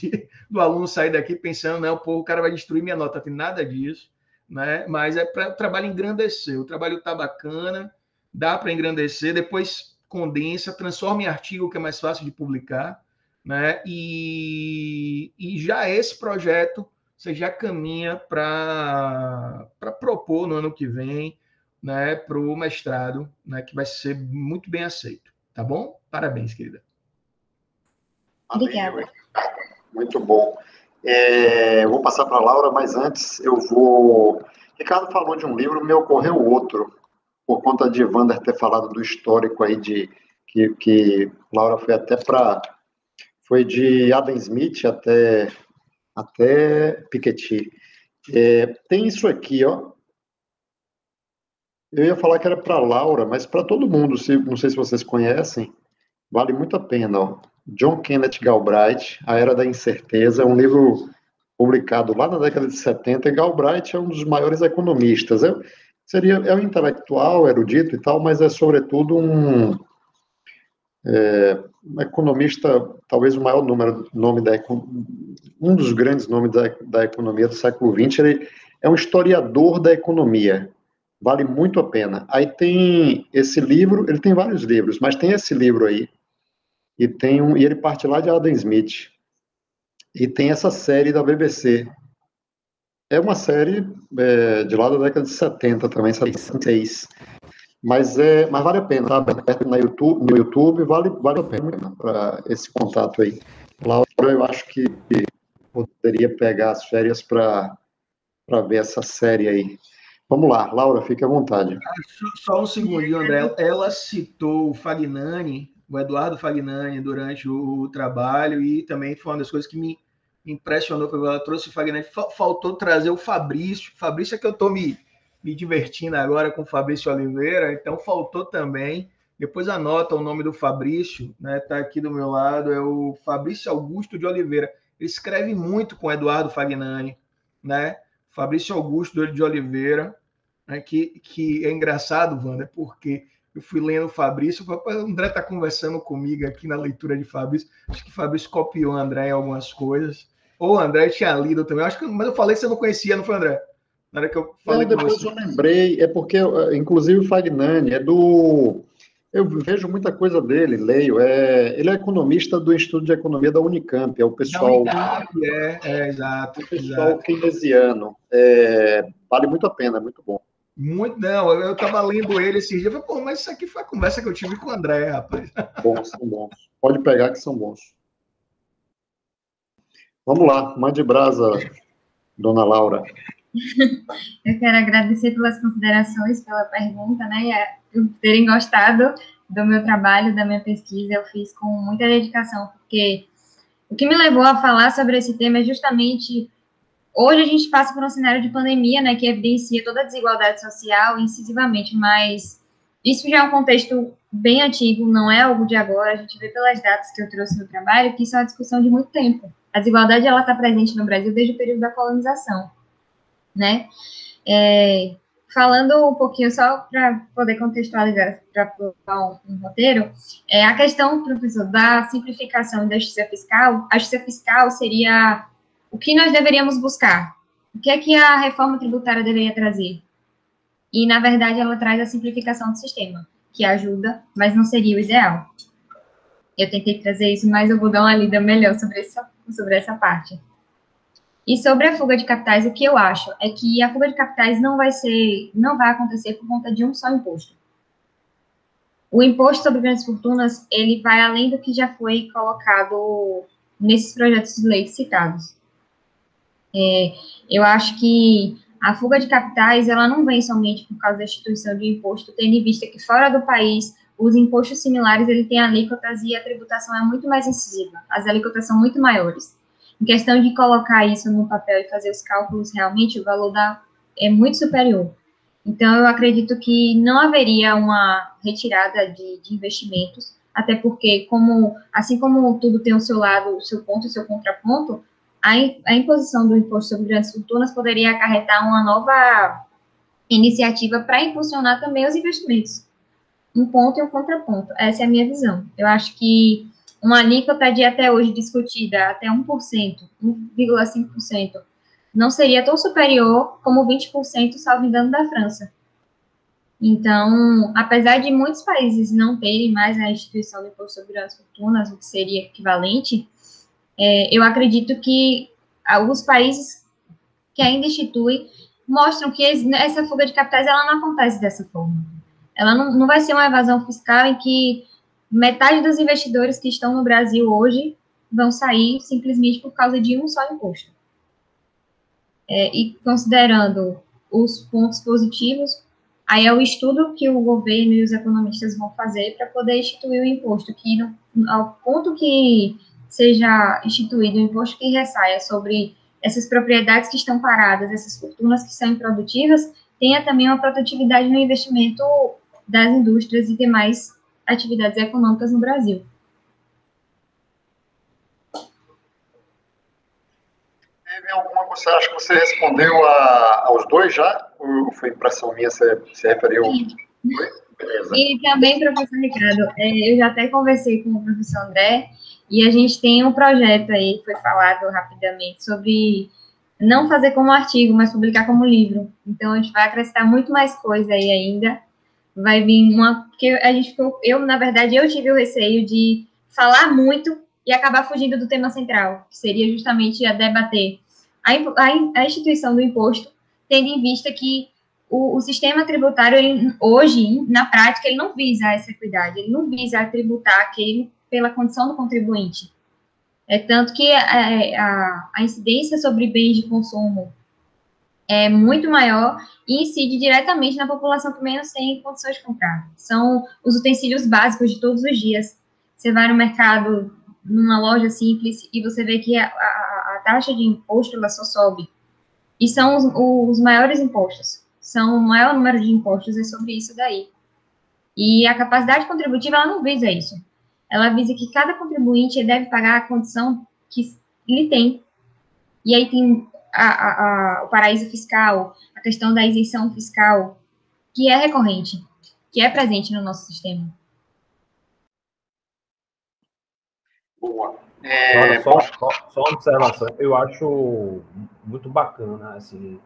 do aluno sair daqui pensando, não, pô, o cara vai destruir minha nota. Não tem nada disso, né? Mas é para o trabalho engrandecer. O trabalho está bacana, dá para engrandecer, depois condensa, transforma em artigo, que é mais fácil de publicar, né? E já esse projeto você já caminha para propor no ano que vem, né, para o mestrado, né, que vai ser muito bem aceito. Tá bom? Parabéns, querida. Obrigada. Muito bom. Eu vou passar para a Laura, mas antes eu vou... Ricardo falou de um livro, me ocorreu outro, por conta de Wander ter falado do histórico aí de que Laura foi até para... Foi de Adam Smith até Piketty. Tem isso aqui, ó. Eu ia falar que era para Laura, mas para todo mundo, não sei se vocês conhecem, vale muito a pena, ó. John Kenneth Galbraith, A Era da Incerteza, é um livro publicado lá na década de 70, e Galbraith é um dos maiores economistas. É um intelectual, erudito e tal, mas é sobretudo um economista, talvez o maior nome um dos grandes nomes da economia do século XX. Ele é um historiador da economia. Vale muito a pena. Aí tem esse livro, ele tem vários livros, mas tem esse livro aí, e ele parte lá de Adam Smith. E tem essa série da BBC. É uma série de lá da década de 70 também, 76. Mas vale a pena, tá? No YouTube vale a pena para esse contato aí. Laura, eu acho que poderia pegar as férias para ver essa série aí. Vamos lá, Laura, fique à vontade. Só um segundinho, André. Ela citou o Fagnani, o Eduardo Fagnani, durante o trabalho, e também foi uma das coisas que me impressionou, porque ela trouxe o Fagnani. Faltou trazer o Fabrício. Fabrício é que eu estou me divertindo agora com o Fabrício Oliveira, então faltou também. Depois anota o nome do Fabrício, né? Está aqui do meu lado, é o Fabrício Augusto de Oliveira. Ele escreve muito com o Eduardo Fagnani, né? Fabrício Augusto de Oliveira, né, que é engraçado, Wanda, porque eu fui lendo o Fabrício, o André está conversando comigo aqui na leitura de Fabrício, acho que o Fabrício copiou o André em algumas coisas, ou o André tinha lido também, mas eu falei que você não conhecia, não foi, André? Na hora que eu falei com depois você. eu lembrei, porque, inclusive, o Fagnani eu vejo muita coisa dele, leio. Ele é economista do Instituto de Economia da Unicamp, é o pessoal... Da Unicamp, exato. O pessoal keynesiano. Vale muito a pena, é muito bom. Muito, não, eu estava lendo ele esses dias, eu falei, pô, mas isso aqui foi a conversa que eu tive com o André, rapaz. São bons. Pode pegar que são bons. Vamos lá, mande brasa, dona Laura. Eu quero agradecer pelas considerações, pela pergunta, né, por terem gostado do meu trabalho, da minha pesquisa. Eu fiz com muita dedicação, porque o que me levou a falar sobre esse tema é justamente, hoje a gente passa por um cenário de pandemia, né, que evidencia toda a desigualdade social incisivamente, mas isso já é um contexto bem antigo, não é algo de agora. A gente vê pelas datas que eu trouxe no trabalho que isso é uma discussão de muito tempo. A desigualdade, ela está presente no Brasil desde o período da colonização, né? Falando um pouquinho, só para poder contextualizar, para provar um roteiro, a questão, professor, da simplificação da justiça fiscal, a justiça fiscal seria o que nós deveríamos buscar, o que é que a reforma tributária deveria trazer? E, na verdade, ela traz a simplificação do sistema. que ajuda, mas não seria o ideal. Eu tentei trazer isso, mas eu vou dar uma lida melhor sobre essa parte. E sobre a fuga de capitais, o que eu acho é que a fuga de capitais não vai acontecer por conta de um só imposto. O imposto sobre grandes fortunas, ele vai além do que já foi colocado nesses projetos de lei citados. Eu acho que a fuga de capitais, ela não vem somente por causa da instituição de imposto, tendo em vista que fora do país, os impostos similares, ele tem alíquotas e a tributação é muito mais incisiva, as alíquotas são muito maiores. Em questão de colocar isso no papel e fazer os cálculos, realmente, o valor é muito superior. Então, eu acredito que não haveria uma retirada de investimentos, até porque, assim como tudo tem o seu lado, o seu ponto e o seu contraponto, a imposição do imposto sobre grandes fortunas poderia acarretar uma nova iniciativa para impulsionar também os investimentos. Um ponto e um contraponto. Essa é a minha visão. Eu acho que uma alíquota de até hoje discutida até 1%, 1,5%, não seria tão superior como 20%, salvo engano, da França. Então, apesar de muitos países não terem mais a instituição do imposto sobre grandes fortunas, o que seria equivalente, eu acredito que os países que ainda instituem mostram que essa fuga de capitais ela não acontece dessa forma. Ela não vai ser uma evasão fiscal em que metade dos investidores que estão no Brasil hoje vão sair simplesmente por causa de um só imposto. E considerando os pontos positivos, aí é o estudo que o governo e os economistas vão fazer para poder instituir o imposto, que ao ponto que seja instituído o imposto que ressaia sobre essas propriedades que estão paradas, essas fortunas que são improdutivas, tenha também uma produtividade no investimento das indústrias e demais atividades econômicas no Brasil. Teve alguma coisa, acho que você respondeu aos dois já? Ou foi impressão minha, você referiu? Beleza. E também, professor Ricardo, eu já até conversei com o professor André, e a gente tem um projeto aí, foi falado rapidamente, sobre não fazer como artigo, mas publicar como livro. Então, a gente vai acrescentar muito mais coisa aí ainda. Vai vir porque a gente na verdade, eu tive o receio de falar muito e acabar fugindo do tema central, que seria justamente a debater a instituição do imposto, tendo em vista que o sistema tributário, hoje, na prática, ele não visa essa equidade, ele não visa tributar aquele pela condição do contribuinte. Tanto que a incidência sobre bens de consumo é muito maior e incide diretamente na população que menos tem condições de comprar. São os utensílios básicos de todos os dias. Você vai no mercado, numa loja simples, e você vê que a taxa de imposto ela só sobe. E são os maiores impostos. São o maior número de impostos é sobre isso daí. E a capacidade contributiva, ela não visa isso. Ela visa que cada contribuinte deve pagar a condição que ele tem. E aí tem o paraíso fiscal, a questão da isenção fiscal, que é recorrente, que é presente no nosso sistema. Boa. Só uma observação. Eu acho muito bacana assim,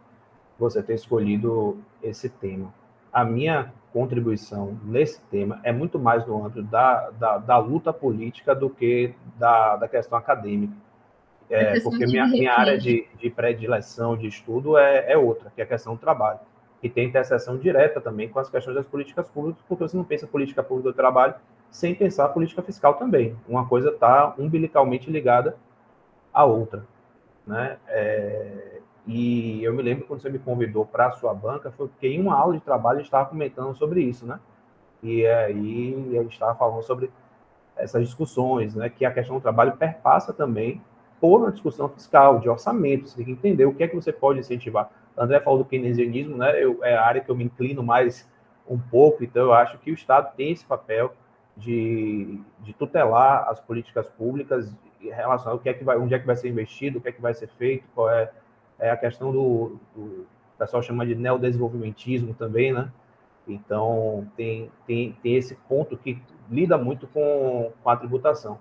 você ter escolhido esse tema. A minha contribuição nesse tema é muito mais no âmbito da luta política do que da questão acadêmica. Porque minha área de predileção, de estudo é outra, que é a questão do trabalho. E tem interseção direta também com as questões das políticas públicas, porque você não pensa política pública do trabalho sem pensar política fiscal também. Uma coisa está umbilicalmente ligada à outra, né? E eu me lembro quando você me convidou para a sua banca, foi porque em uma aula de trabalho a gente estava comentando sobre isso, né? E aí a gente estava falando sobre essas discussões, né? Que a questão do trabalho perpassa também por uma discussão fiscal, de orçamento. Você tem que entender o que é que você pode incentivar. O André falou do keynesianismo, né? É a área que eu me inclino mais um pouco, então eu acho que o Estado tem esse papel de tutelar as políticas públicas em relação ao onde é que vai ser investido, o que é que vai ser feito, qual é a questão o pessoal chama de neodesenvolvimentismo também, né? Então, tem esse ponto que lida muito com a tributação.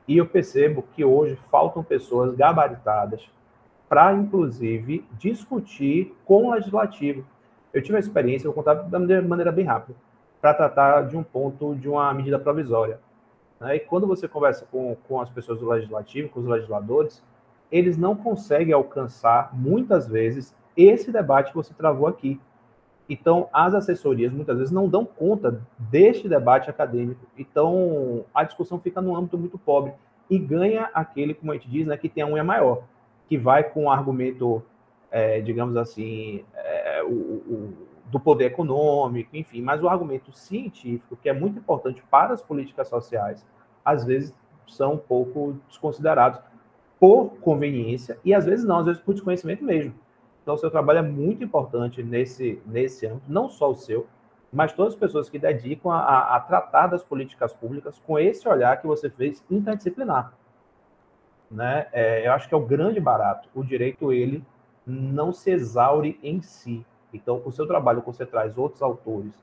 E eu percebo que hoje faltam pessoas gabaritadas para, inclusive, discutir com o legislativo. Eu tive a experiência, vou contar da maneira bem rápida. para tratar de um ponto de uma medida provisória. Né? E quando você conversa com as pessoas do legislativo, com os legisladores, eles não conseguem alcançar, muitas vezes, esse debate que você travou aqui. Então, as assessorias, muitas vezes, não dão conta deste debate acadêmico. Então, a discussão fica num âmbito muito pobre. E ganha aquele, como a gente diz, né, que tem a unha maior, que vai com o argumento, digamos assim, do poder econômico, enfim, mas o argumento científico, que é muito importante para as políticas sociais, às vezes são um pouco desconsiderados por conveniência e às vezes não, às vezes por desconhecimento mesmo. Então, o seu trabalho é muito importante nesse âmbito, não só o seu, mas todas as pessoas que dedicam a tratar das políticas públicas com esse olhar que você fez interdisciplinar. Né? Eu acho que é o grande barato. O direito, ele não se exaure em si. Então, o seu trabalho, quando você traz outros autores,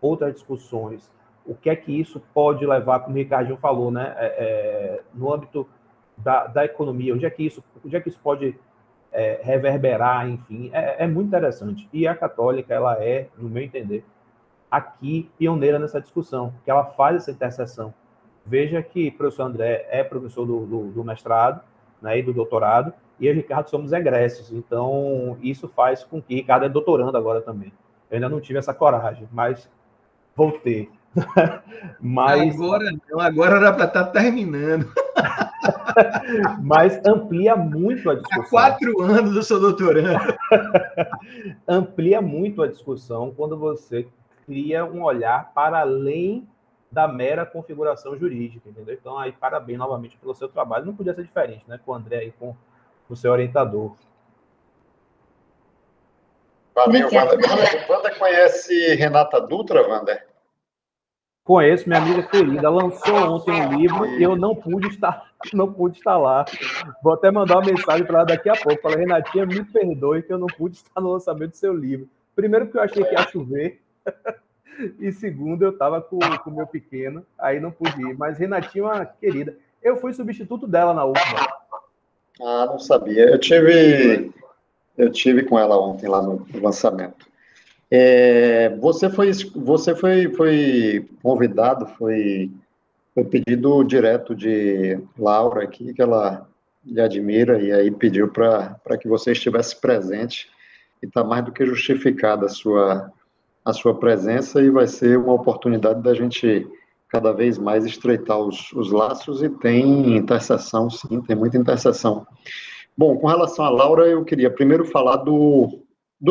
outras discussões, o que é que isso pode levar, como o Ricardinho falou, né? No âmbito da economia, onde é que isso pode reverberar, enfim, é muito interessante. E a Católica, ela é, no meu entender, aqui pioneira nessa discussão, que ela faz essa interseção. Veja que o professor André é professor do mestrado, né, e do doutorado, e eu e o Ricardo somos egressos, então isso faz com que Ricardo é doutorando agora também. Eu ainda não tive essa coragem, mas vou ter. Mas agora era para estar terminando. Mas amplia muito a discussão. Há 4 anos eu sou doutorando. Amplia muito a discussão quando você cria um olhar para além da mera configuração jurídica, entendeu? Então, aí, parabéns novamente pelo seu trabalho. Não podia ser diferente, né? Com o André e com o seu orientador. Valeu, Wander. Wander conhece Renata Dutra, Wander? Conheço, minha amiga querida. Lançou ontem um livro e eu não pude estar lá. Vou até mandar uma mensagem para ela daqui a pouco. Falei, Renatinha, me perdoe que eu não pude estar no lançamento do seu livro. Primeiro, porque eu achei que ia chover. E segundo, eu estava com o meu pequeno, aí não pude ir. Mas Renatinha é uma querida. Eu fui substituto dela na última. Ah, não sabia. Eu tive com ela ontem lá no lançamento. Você foi convidado, foi pedido direto de Laura aqui, que ela lhe admira, e aí pediu para que você estivesse presente, e está mais do que justificada a sua presença, e vai ser uma oportunidade da gente cada vez mais estreitar os laços, e tem interseção, sim, tem muita interseção. Bom, com relação a Laura, eu queria primeiro falar do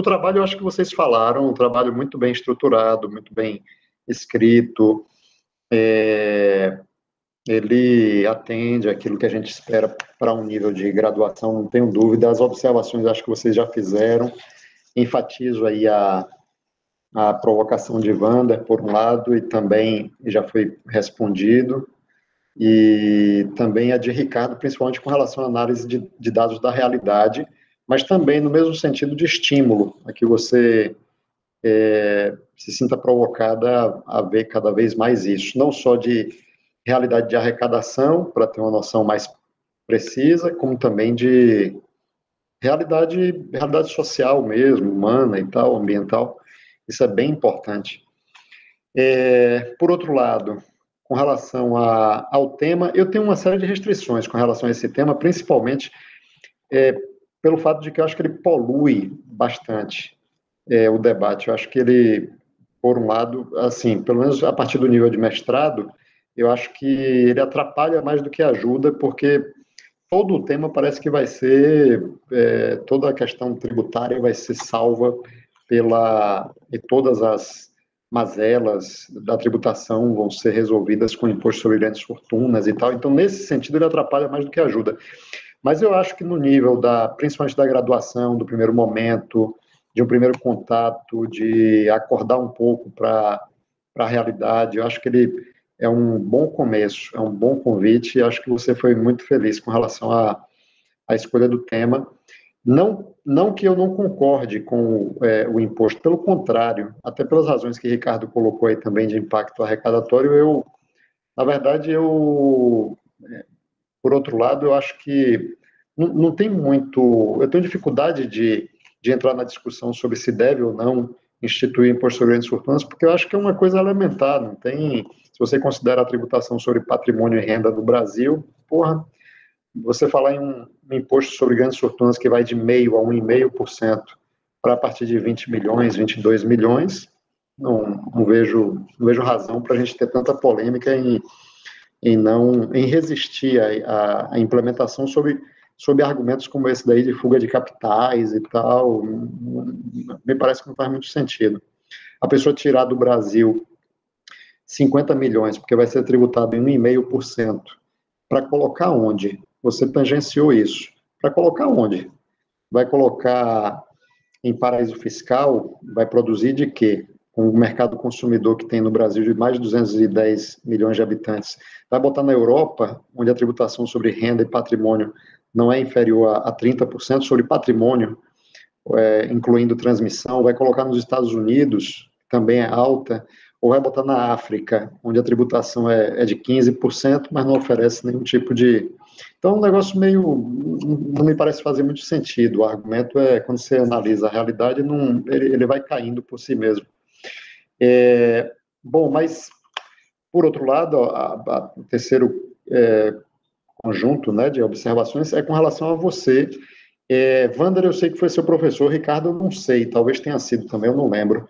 trabalho. Eu acho que vocês falaram, um trabalho muito bem estruturado, muito bem escrito, ele atende aquilo que a gente espera para um nível de graduação, não tenho dúvida. As observações acho que vocês já fizeram, enfatizo aí a provocação de Wander, por um lado, e também já foi respondido, e também a de Ricardo, principalmente com relação à análise de dados da realidade, mas também no mesmo sentido de estímulo, a que você se sinta provocada a ver cada vez mais isso, não só de realidade de arrecadação, para ter uma noção mais precisa, como também de realidade social mesmo, humana e tal, ambiental. Isso é bem importante. Por outro lado, com relação ao tema, eu tenho uma série de restrições com relação a esse tema, principalmente pelo fato de que eu acho que ele polui bastante o debate. Eu acho que ele, por um lado, assim, pelo menos a partir do nível de mestrado, eu acho que ele atrapalha mais do que ajuda, porque todo o tema parece que vai ser, toda a questão tributária vai ser salva e todas as mazelas da tributação vão ser resolvidas com o imposto sobre grandes fortunas e tal. Então, nesse sentido, ele atrapalha mais do que ajuda. Mas eu acho que no nível principalmente da graduação, do primeiro momento, de um primeiro contato, de acordar um pouco para a realidade, eu acho que ele é um bom começo, é um bom convite, e acho que você foi muito feliz com relação à escolha do tema. Não que eu não concorde com o imposto, pelo contrário, até pelas razões que Ricardo colocou aí também de impacto arrecadatório, na verdade, por outro lado, eu acho que não tem muito, eu tenho dificuldade de entrar na discussão sobre se deve ou não instituir imposto sobre grandes fortunas, porque eu acho que é uma coisa elementar, não tem... Se você considera a tributação sobre patrimônio e renda no Brasil, porra, você falar em um imposto sobre grandes fortunas que vai de 0,5% a 1,5% para a partir de 20 milhões, 22 milhões, não vejo razão para a gente ter tanta polêmica em resistir à implementação sob argumentos como esse daí de fuga de capitais e tal. Me parece que não faz muito sentido. A pessoa tirar do Brasil 50 milhões, porque vai ser tributado em 1,5%, para colocar onde? Você tangenciou isso. Para colocar onde? Vai colocar em paraíso fiscal? Vai produzir de quê? Com o mercado consumidor que tem no Brasil de mais de 210 milhões de habitantes. Vai botar na Europa, onde a tributação sobre renda e patrimônio não é inferior a 30%, sobre patrimônio, incluindo transmissão. Vai colocar nos Estados Unidos, que também é alta, ou vai botar na África, onde a tributação é de 15%, mas não oferece nenhum tipo de... Então, é um negócio meio... não me parece fazer muito sentido. O argumento é, quando você analisa a realidade, ele vai caindo por si mesmo. Bom, mas, por outro lado, o terceiro conjunto, né, de observações é com relação a você. Wander, eu sei que foi seu professor, Ricardo, eu não sei, talvez tenha sido também, eu não lembro.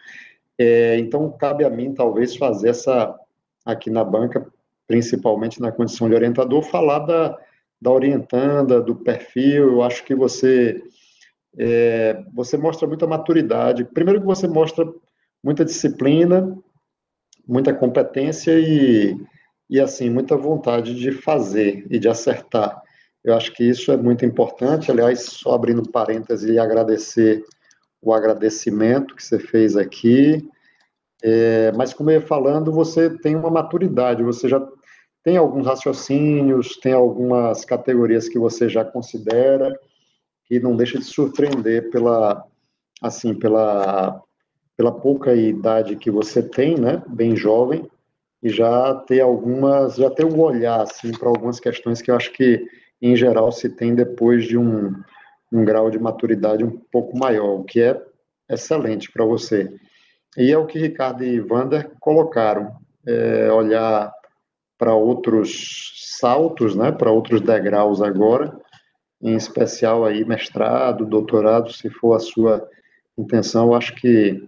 Então, cabe a mim, talvez, fazer aqui na banca, principalmente na condição de orientador, falar da orientanda, do perfil. Eu acho que você mostra muita maturidade. Primeiro que você mostra muita disciplina, muita competência e assim, muita vontade de fazer e de acertar. Eu acho que isso é muito importante. Aliás, só abrindo parênteses e agradecer o agradecimento que você fez aqui. Mas, como eu ia falando, você tem uma maturidade, você já tem alguns raciocínios, tem algumas categorias que você já considera, que não deixa de surpreender pela pouca idade que você tem, né, bem jovem, e já ter um olhar, assim, para algumas questões que eu acho que, em geral, se tem depois de um grau de maturidade um pouco maior, o que é excelente para você. E é o que Ricardo e Wander colocaram, olhar para outros saltos, né, para outros degraus agora, em especial aí mestrado, doutorado, se for a sua intenção, eu acho que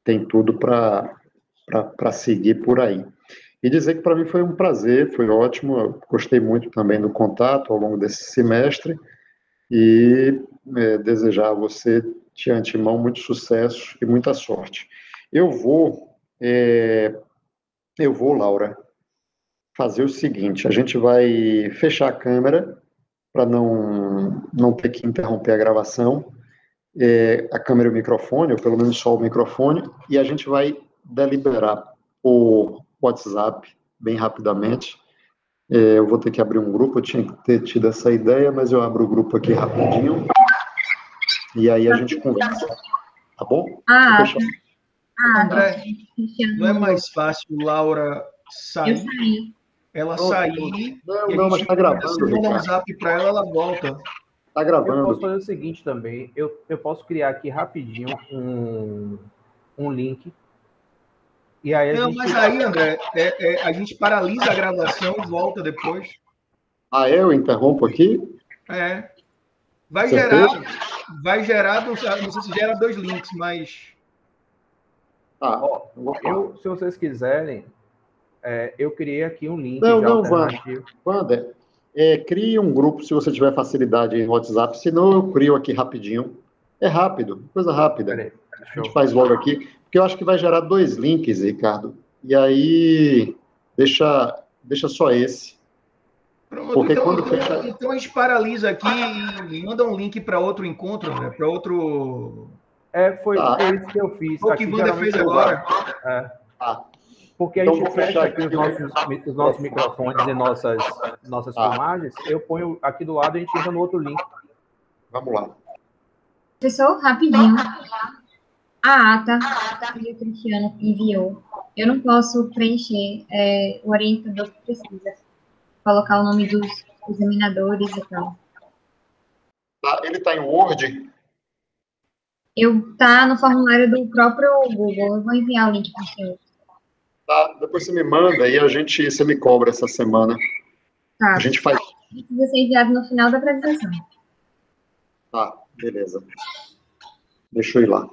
tem tudo para seguir por aí. E dizer que para mim foi um prazer, foi ótimo, eu gostei muito também do contato ao longo desse semestre e desejar a você, de antemão, muito sucesso e muita sorte. Eu vou, Laura, fazer o seguinte, a gente vai fechar a câmera para não ter que interromper a gravação, a câmera e o microfone, ou pelo menos só o microfone, e a gente vai deliberar por WhatsApp bem rapidamente. Eu vou ter que abrir um grupo, eu tinha que ter tido essa ideia, mas eu abro o grupo aqui rapidinho, e aí a gente conversa, tá bom? André, não é mais fácil Laura sair? Eu saí. Ela sair, não, mas tá gravando. Você manda um zap para ela volta. Tá gravando. Eu posso fazer o seguinte também, eu posso criar aqui rapidinho um link. E aí mas aí, André, a gente paralisa a gravação e volta depois. Eu interrompo aqui? Vai gerar, não sei se gera 2 links, mas... Se vocês quiserem, eu criei aqui um link alternativo. Wander, crie um grupo se você tiver facilidade no WhatsApp, senão eu crio aqui rapidinho. É rápido, coisa rápida. Peraí, a gente faz logo aqui, porque eu acho que vai gerar 2 links, Ricardo. E aí, deixa só esse. Pronto, porque então a gente paralisa aqui e manda um link para outro encontro, né? Para outro... Foi isso que eu fiz. O que o Wander fez agora. Porque então, a gente fecha aqui os nossos microfones e nossas filmagens, eu ponho aqui do lado e a gente entra no outro link. Vamos lá. Professor, rapidinho. A ata que o Cristiano enviou, eu não posso preencher, o orientador que precisa colocar o nome dos examinadores e tal. Ele está em Word? Tá no formulário do próprio Google. Eu vou enviar o link para o senhor. Tá, depois você me manda e você me cobra essa semana. Tá. A gente faz. Precisa ser enviado no final da apresentação. Tá, beleza. Deixa eu ir lá.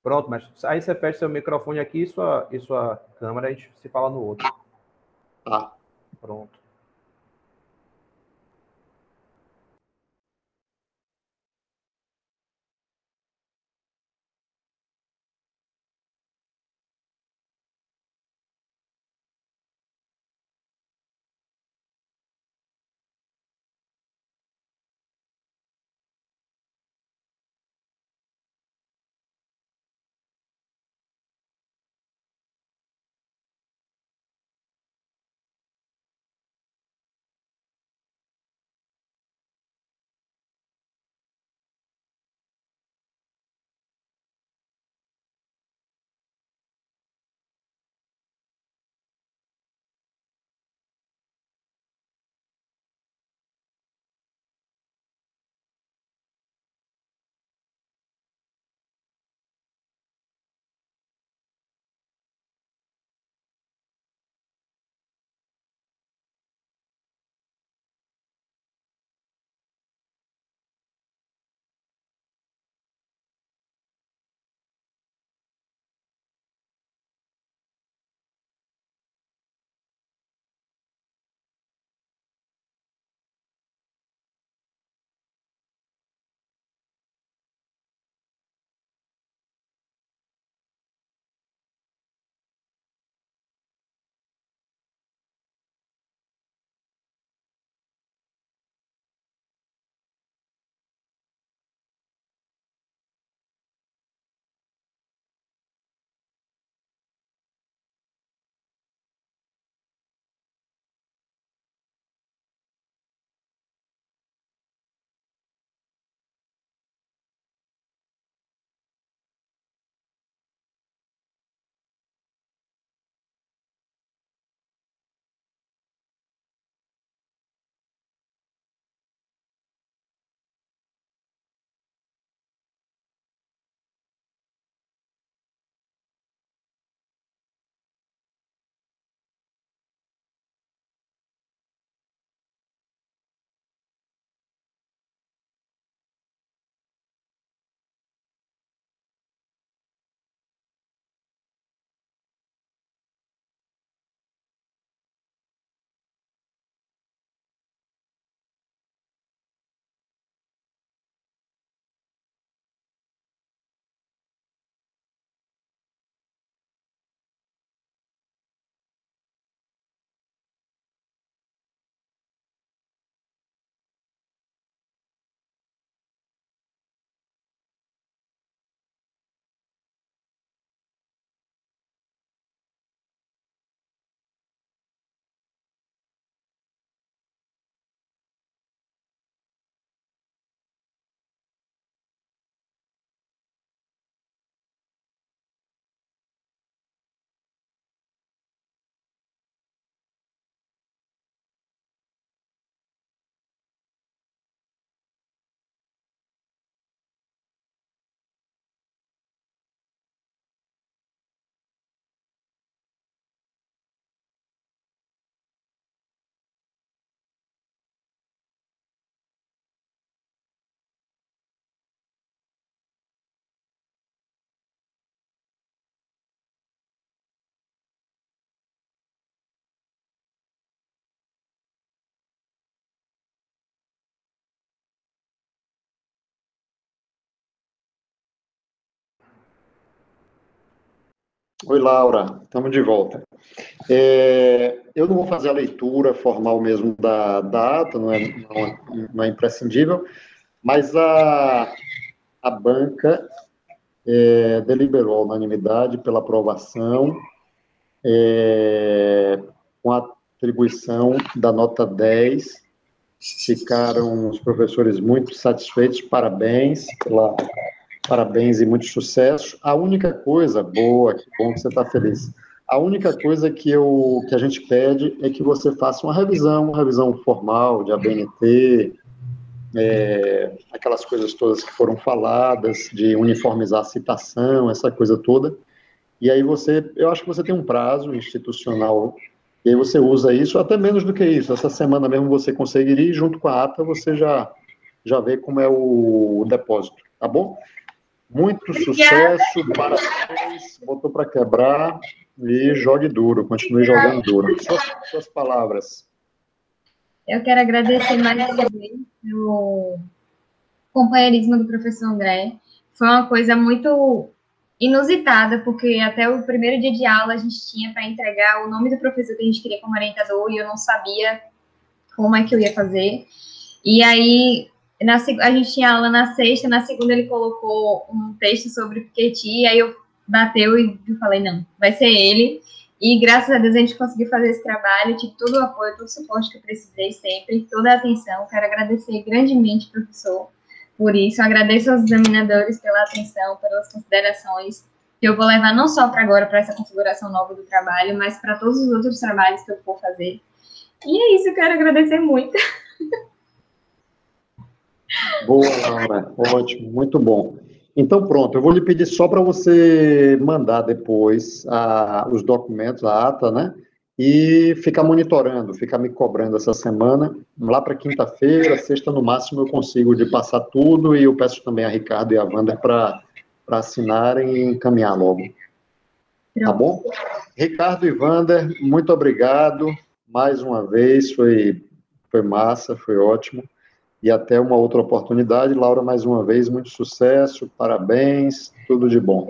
Pronto, mas aí você fecha seu microfone aqui e sua câmera, a gente se fala no outro. Tá. Pronto. Oi, Laura. Estamos de volta. Eu não vou fazer a leitura formal mesmo da ata, não é imprescindível, mas a banca deliberou a unanimidade pela aprovação, com a atribuição da nota 10. Ficaram os professores muito satisfeitos, parabéns parabéns e muito sucesso. A única coisa boa, que bom que você está feliz. A única coisa que a gente pede é que você faça uma revisão formal de ABNT, aquelas coisas todas que foram faladas, de uniformizar a citação, essa coisa toda. E aí eu acho que você tem um prazo institucional, e aí você usa isso, até menos do que isso. Essa semana mesmo você conseguiria, e junto com a ata você já vê como é o depósito, tá bom? Muito sucesso, parabéns, botou para quebrar e jogue duro, continue jogando duro. Suas palavras. Eu quero agradecer mais uma vez o companheirismo do professor André. Foi uma coisa muito inusitada, porque até o primeiro dia de aula a gente tinha para entregar o nome do professor que a gente queria como orientador e eu não sabia como é que eu ia fazer. E aí, a gente tinha aula na sexta, na segunda ele colocou um texto sobre Piketty, e aí eu bateu e eu falei, não, vai ser ele. E graças a Deus a gente conseguiu fazer esse trabalho, tive todo o apoio, todo o suporte que eu precisei sempre, toda a atenção. Quero agradecer grandemente, professor, por isso. Agradeço aos examinadores pela atenção, pelas considerações, que eu vou levar não só para agora, para essa configuração nova do trabalho, mas para todos os outros trabalhos que eu for fazer. E é isso, eu quero agradecer muito. Boa, Laura, ótimo, muito bom. Então, pronto, eu vou lhe pedir só para você mandar depois os documentos, a ata, né? E ficar monitorando, ficar me cobrando essa semana. Lá para quinta-feira, sexta no máximo, eu consigo de passar tudo e eu peço também a Ricardo e a Wander para assinarem e encaminhar logo. Tá bom? Ricardo e Wander, muito obrigado mais uma vez, foi massa, foi ótimo. E até uma outra oportunidade. Laura, mais uma vez, muito sucesso, parabéns, tudo de bom.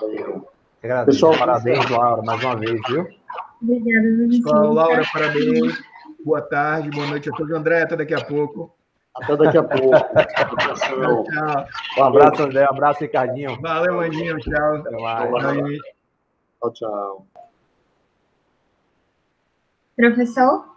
Valeu. Pessoal, parabéns, Laura, mais uma vez, viu? Obrigada, pessoal. Laura, parabéns. Boa tarde, boa noite a todos. André, até daqui a pouco. Até daqui a pouco. Tchau, tchau. Um abraço, André. Um abraço, Ricardinho. Valeu, Andinho. Tchau. Até mais. Tchau, tchau. Professor?